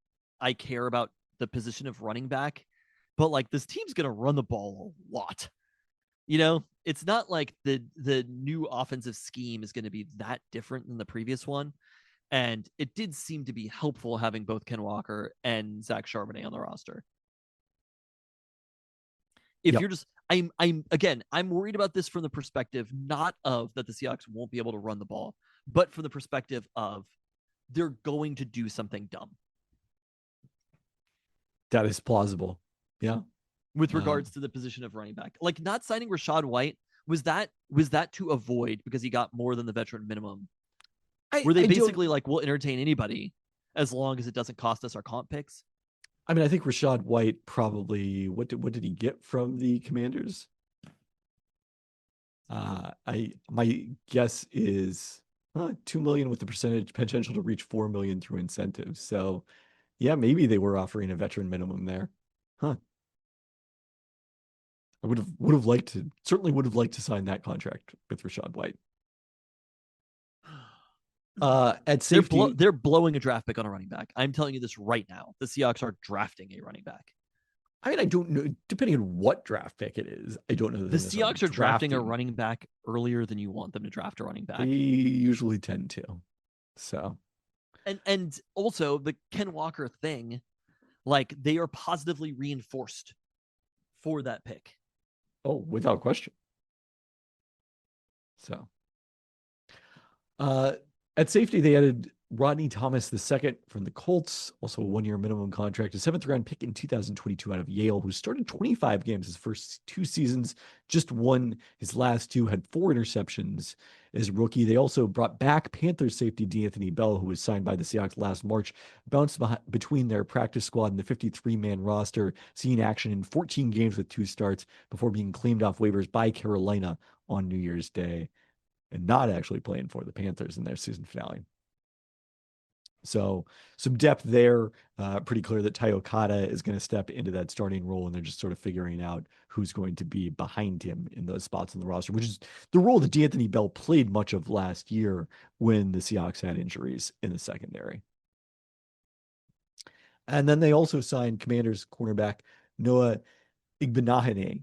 I care about the position of running back, but like, this team's going to run the ball a lot. You know, it's not like the new offensive scheme is going to be that different than the previous one. And it did seem to be helpful having both Ken Walker and Zach Charbonnet on the roster. If you're just, I'm worried about this from the perspective, not of that the Seahawks won't be able to run the ball, but from the perspective of they're going to do something dumb. That is plausible. Yeah. With regards to the position of running back, like not signing Rachaad White, was that to avoid because he got more than the veteran minimum? Were they basically like, we'll entertain anybody as long as it doesn't cost us our comp picks? I mean, I think Rachaad White probably, what did he get from the Commanders? My guess is $2 million with the percentage potential to reach $4 million through incentives. So yeah, maybe they were offering a veteran minimum there. Huh. I would have liked to sign that contract with Rachaad White. At safety, they're blowing a draft pick on a running back. I'm telling you this right now. The Seahawks are drafting a running back. I mean, I don't know. Depending on what draft pick it is, I don't know. The Seahawks are drafting a running back earlier than you want them to draft a running back. They usually tend to. So, and also the Ken Walker thing, like they are positively reinforced for that pick. Oh, without question. So, at safety, they added Rodney Thomas II from the Colts, also a 1-year minimum contract, a 7th-round pick in 2022 out of Yale, who started 25 games his first 2 seasons, just won his last 2, had 4 interceptions as a rookie. They also brought back Panthers safety D'Anthony Bell, who was signed by the Seahawks last March, bounced between their practice squad and the 53-man roster, seeing action in 14 games with 2 starts before being claimed off waivers by Carolina on New Year's Day, and not actually playing for the Panthers in their season finale. So some depth there. Pretty clear that Ty Okada is going to step into that starting role, and they're just sort of figuring out who's going to be behind him in those spots on the roster, which is the role that D'Anthony Bell played much of last year when the Seahawks had injuries in the secondary. And then they also signed Commanders cornerback Noah Igbenahane,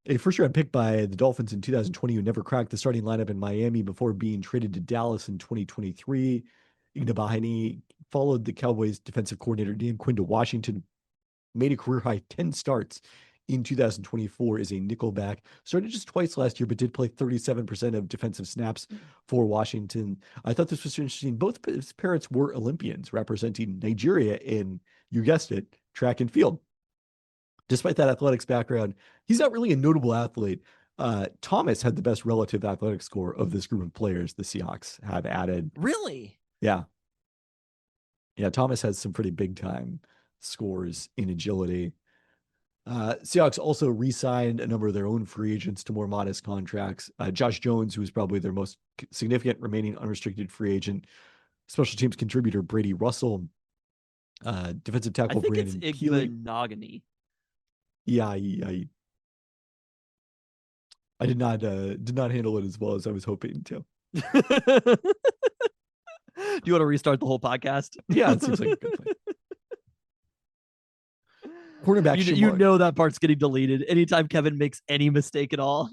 a first-round pick by the Dolphins in 2020 who never cracked the starting lineup in Miami before being traded to Dallas in 2023. Igbenahane followed the Cowboys defensive coordinator Dan Quinn to Washington, made a career-high 10 starts in 2024 is a nickelback. Started just twice last year, but did play 37% of defensive snaps for Washington. I thought this was interesting. Both his parents were Olympians representing Nigeria in, you guessed it, track and field. Despite that athletics background, he's not really a notable athlete. Thomas had the best relative athletic score of this group of players the Seahawks have added. Really? Yeah. Yeah, Thomas has some pretty big time scores in agility. Seahawks also re-signed a number of their own free agents to more modest contracts. Josh Jones, who is probably their most significant remaining unrestricted free agent. Special teams contributor Brady Russell. Defensive I tackle think it's Brandon Peely. Igbenogany. Yeah, I did not handle it as well as I was hoping to. Do you want to restart the whole podcast? Yeah, it seems like a good plan. Cornerback you know that part's getting deleted anytime Kevin makes any mistake at all.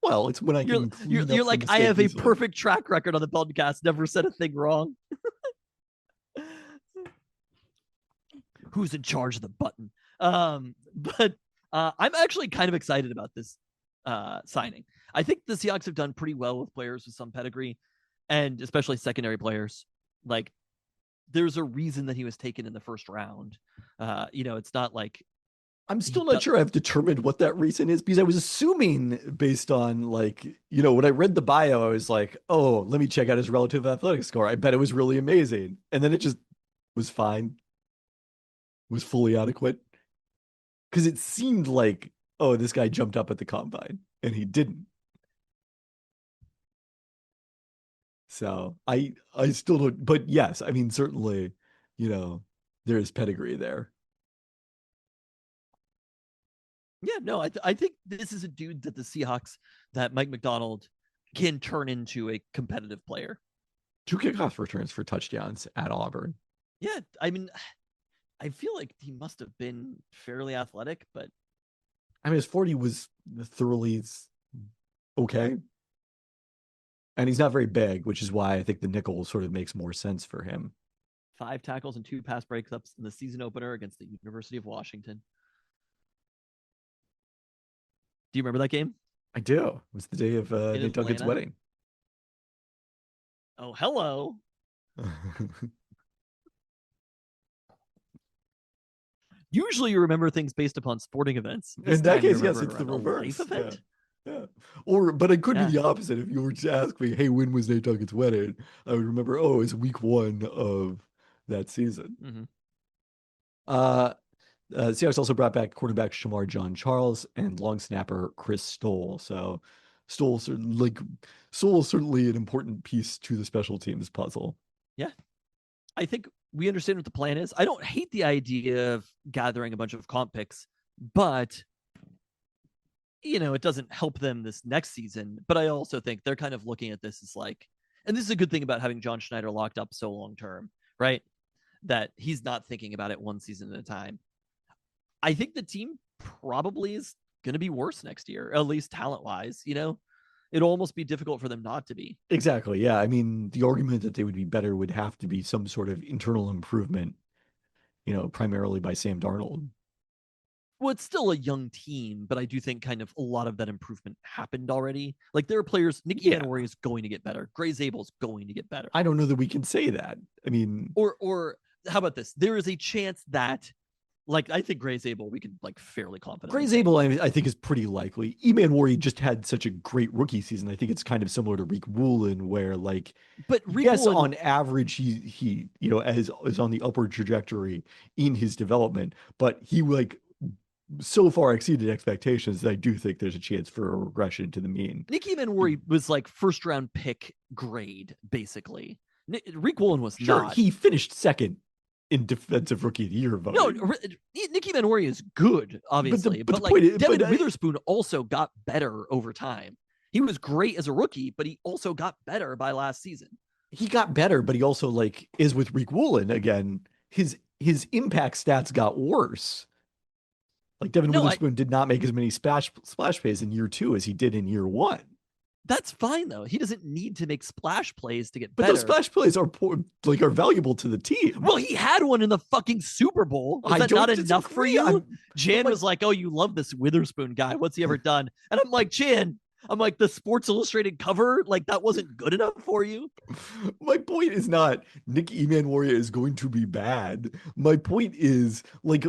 Well, it's when I can. You're like, I have a perfect track record on the podcast. Never said a thing wrong. Who's in charge of the button? But I'm actually kind of excited about this signing. I think the Seahawks have done pretty well with players with some pedigree, and especially secondary players. Like, there's a reason that he was taken in the first round. It's not like I'm still not sure I've determined what that reason is, because I was assuming based on when I read the bio, I was like, oh, let me check out his relative athletic score. I bet it was really amazing. And then it just was fine, was fully adequate. Because it seemed like, oh, this guy jumped up at the combine, and he didn't. So I still don't, but yes, I mean, certainly, there's pedigree there. Yeah, no, I think this is a dude that the Seahawks, that Mike Macdonald can turn into a competitive player. 2 kickoff returns for touchdowns at Auburn. Yeah, I mean, I feel like he must have been fairly athletic, but I mean, his 40 was thoroughly okay. And he's not very big, which is why I think the nickel sort of makes more sense for him. 5 tackles and 2 pass breakups in the season opener against the University of Washington. Do you remember that game? I do. It was the day of Nate Duncan's wedding. Oh, hello. Usually you remember things based upon sporting events. In that case, yes, it's the reverse. Yeah. But it could be the opposite. If you were to ask me, hey, when was Nate Duncan's wedding? I would remember, oh, it's week 1 of that season. Mm-hmm. Seahawks also brought back quarterback Shamar John Charles and long snapper Chris Stoll. So Stoll is certainly an important piece to the special teams puzzle. Yeah. I think we understand what the plan is. I don't hate the idea of gathering a bunch of comp picks, but it doesn't help them this next season. But I also think they're kind of looking at this as like, and this is a good thing about having John Schneider locked up so long term, right? That he's not thinking about it one season at a time. I think the team probably is going to be worse next year, at least talent wise. It'll almost be difficult for them not to be. Exactly. Yeah. I mean, the argument that they would be better would have to be some sort of internal improvement, primarily by Sam Darnold. Well, it's still a young team, but I do think kind of a lot of that improvement happened already. Like, there are players, Nicky Manwari is going to get better. Gray Zabel is going to get better. I don't know that we can say that. I mean, or how about this? There is a chance that, I think Gray Zabel, we can fairly confident. Gray Zabel, I think, is pretty likely. Manwari just had such a great rookie season. I think it's kind of similar to Riq Woolen, where but yes, Woolen, on average, he is on the upward trajectory in his development, but he so far exceeded expectations that I do think there's a chance for a regression to the mean. Nicky Manwari was first round pick grade, basically. Riq Woolen was not. He finished second in defensive rookie of the year voting. No, Nicky Manwari is good, obviously. But Devin Witherspoon also got better over time. He was great as a rookie, but he also got better by last season. He got better, but he also is with Riq Woolen again. His impact stats got worse. Devin Witherspoon did not make as many splash plays in year 2 as he did in year 1. That's fine though. He doesn't need to make splash plays to get But better. those splash plays are are valuable to the team. Well, he had one in the fucking Super Bowl. Is that not enough for you? Jan was like, "Oh, you love this Witherspoon guy. What's he ever done?" And I'm like, "Jan, the Sports Illustrated cover, like that wasn't good enough for you." My point is not Nick Eman-Warrior is going to be bad. My point is like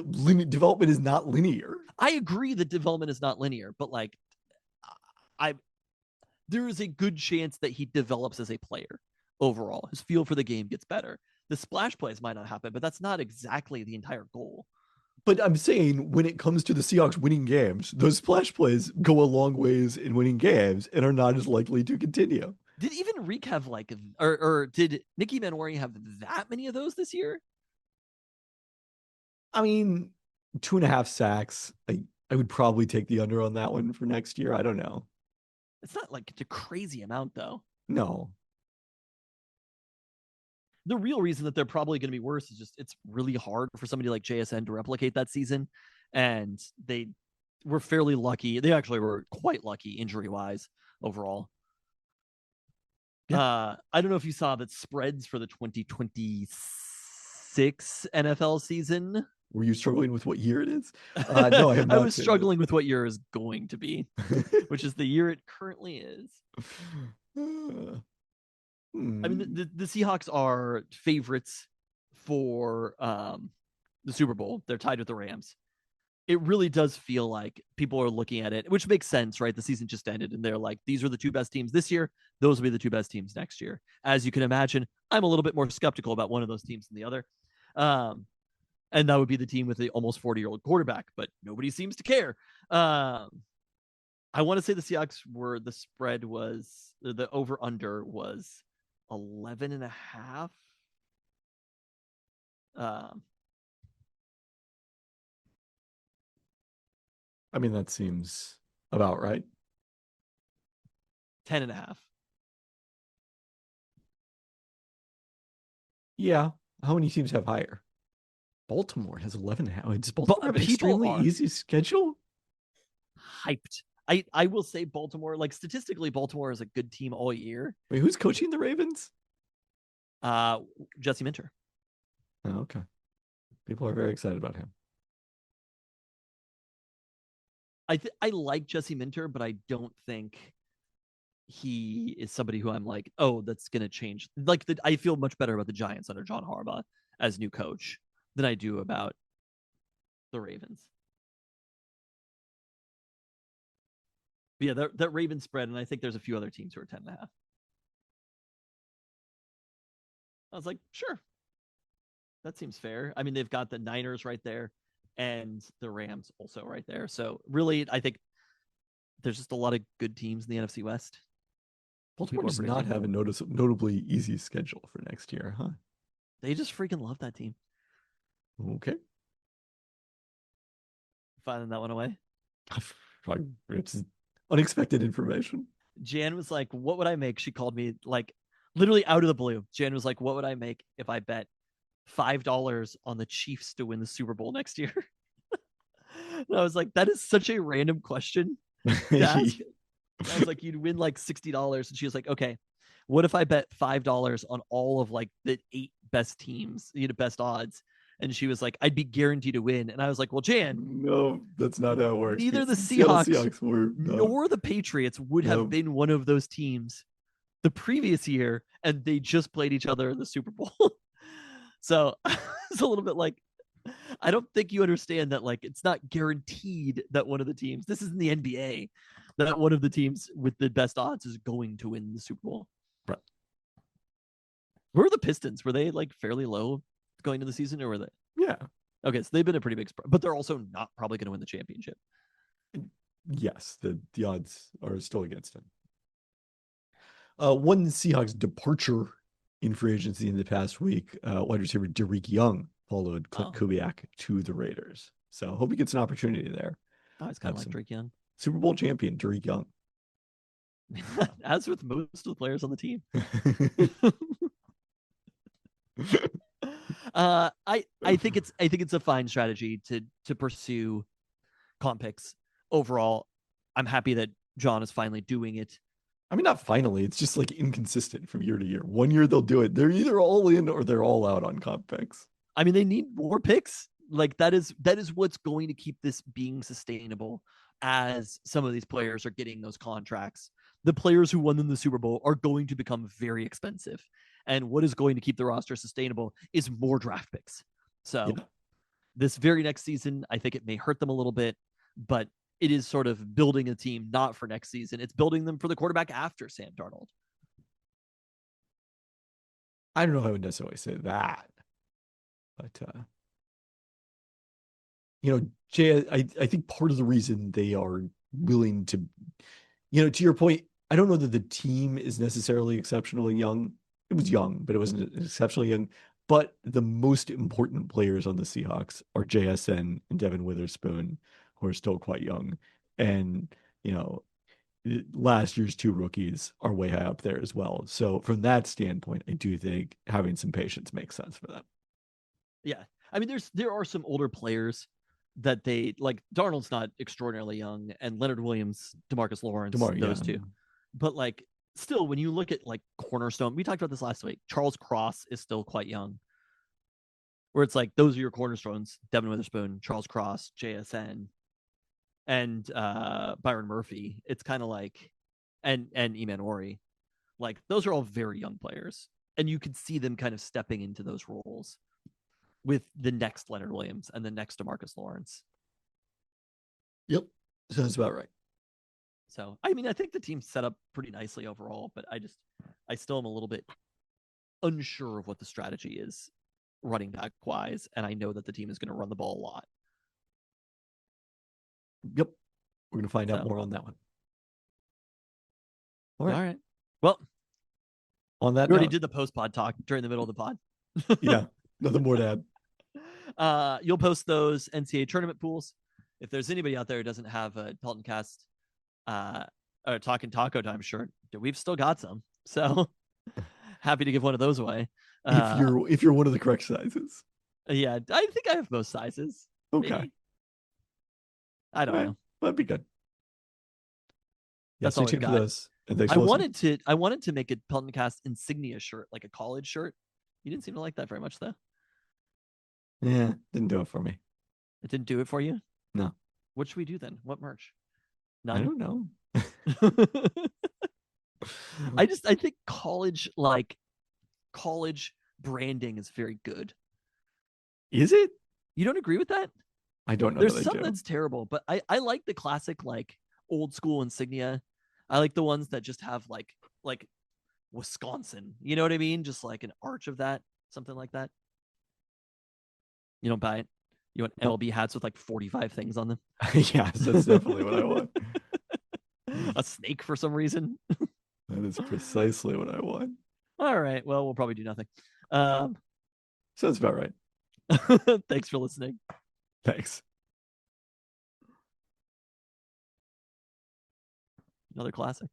development is not linear. I agree that development is not linear, but like, there is a good chance that he develops as a player overall. His feel for the game gets better. The splash plays might not happen, but that's not exactly the entire goal. But I'm saying when it comes to the Seahawks winning games, those splash plays go a long ways in winning games and are not as likely to continue. Did even Reek have like, or did Nicky Manwari have that many of those this year? I mean, 2.5 sacks. I would probably take the under on that one for next year. I don't know. It's not like it's a crazy amount though. No. The real reason that they're probably going to be worse is just it's really hard for somebody like JSN to replicate that season. And they were fairly lucky. They actually were quite lucky injury wise overall. Yeah. I don't know if you saw that spreads for the 2026 NFL season. Were you struggling with what year it is? No, I have not. I was struggling with what year is going to be, which is the year it currently is. I mean, the Seahawks are favorites for the Super Bowl. They're tied with the Rams. It really does feel like people are looking at it, which makes sense, right? The season just ended, and they're like, these are the two best teams this year. Those will be the two best teams next year. As you can imagine, I'm a little bit more skeptical about one of those teams than the other. And that would be the team with the almost 40-year-old quarterback, but nobody seems to care. I want to say the Seahawks were, the spread was, the over-under was 11.5. I mean, that seems about right. 10.5. Yeah. How many teams have higher? Baltimore has 11.5. Does Baltimore have an extremely easy schedule? Hyped. I will say Baltimore, like statistically, Baltimore is a good team all year. Wait, who's coaching the Ravens? Jesse Minter. Oh, okay. People are very excited about him. I like Jesse Minter, but I don't think he is somebody who I'm like, oh, that's gonna change. Like I feel much better about the Giants under John Harbaugh as new coach than I do about the Ravens. But yeah, that Ravens spread, and I think there's a few other teams who are 10.5. I was like, sure, that seems fair. I mean, they've got the Niners right there and the Rams also right there. So really, I think there's just a lot of good teams in the NFC West. Baltimore does not have a notably easy schedule for next year, huh? They just freaking love that team. Okay. Filing that one away. It's unexpected information. Jan was like, what would I make? She called me like literally out of the blue. Jan was like, what would I make if I bet $5 on the Chiefs to win the Super Bowl next year? And I was like, that is such a random question to ask. I was like, you'd win like $60. And she was like, okay, what if I bet $5 on all of like the 8 best teams, best odds? And she was like, I'd be guaranteed to win. And I was like, well, Jan, no, that's not how it works. Neither the Seahawks nor the Patriots would have been one of those teams the previous year, and they just played each other in the Super Bowl. So it's a little bit like, I don't think you understand that, like, it's not guaranteed that one of the teams, this isn't the NBA, that one of the teams with the best odds is going to win the Super Bowl. Right. Where were the Pistons? Were they like fairly low going into the season, or were they? Yeah. Okay, so they've been a pretty big spread, but they're also not probably going to win the championship. Yes, the odds are still against him. One Seahawks departure in free agency in the past week, wide receiver Derek Young followed Clint Kubiak to the Raiders. So hope he gets an opportunity there. Oh, it's kind of like Drake Young. Super Bowl champion Derek Young. As with most of the players on the team. I think it's a fine strategy to pursue comp picks overall. I'm happy that John is finally doing it. I mean, not finally. It's just like inconsistent from year to year. One year they'll do it. They're either all in or they're all out on comp picks. I mean, they need more picks. Like that is what's going to keep this being sustainable as some of these players are getting those contracts. The players who won them the Super Bowl are going to become very expensive. And what is going to keep the roster sustainable is more draft picks. So this very next season, I think it may hurt them a little bit, but it is sort of building a team not for next season. It's building them for the quarterback after Sam Darnold. I don't know if I would necessarily say that, but Jay, I think part of the reason they are willing to, to your point, I don't know that the team is necessarily exceptionally young. It was young, but it wasn't exceptionally young. But the most important players on the Seahawks are JSN and Devin Witherspoon, who are still quite young. And, last year's two rookies are way high up there as well. So from that standpoint, I do think having some patience makes sense for them. Yeah. I mean, there are some older players that they like. Darnold's not extraordinarily young, and Leonard Williams, DeMarcus Lawrence, those two. But like, still, when you look at like cornerstone, we talked about this last week. Charles Cross is still quite young. Where it's like those are your cornerstones: Devin Witherspoon, Charles Cross, JSN, and Byron Murphy. It's kind of like, and Eman Ori, like those are all very young players, and you could see them kind of stepping into those roles with the next Leonard Williams and the next DeMarcus Lawrence. Yep, sounds about right. So, I mean, I think the team's set up pretty nicely overall, but I still am a little bit unsure of what the strategy is running back wise, and I know that the team is going to run the ball a lot. Yep, we're going to find out more on that one. All right. Well, on that, we already did the post-pod talk during the middle of the pod. Yeah, nothing more to add. You'll post those NCAA tournament pools. If there's anybody out there who doesn't have a Peltoncast or Talking Taco Time shirt, we've still got some. So happy to give one of those away. If you're one of the correct sizes. Yeah, I think I have most sizes. Okay. Maybe. I don't know. That'd be good. Yeah, that's all stay tuned for those. And thanks I for wanted to make a Peltoncast insignia shirt, like a college shirt. You didn't seem to like that very much, though. Yeah, didn't do it for me. It didn't do it for you? No. What should we do then? What merch? None? I don't know. I think college branding is very good. Is it? You don't agree with that? I don't know. There's some that's terrible, but I like the classic, like old school insignia. I like the ones that just have like Wisconsin. You know what I mean? Just like an arch of that, something like that. You don't buy it? You want MLB hats with like 45 things on them? Yes, that's definitely what I want. A snake for some reason. That is precisely what I want. All right. Well, we'll probably do nothing. Sounds about right. Thanks for listening. Thanks. Another classic.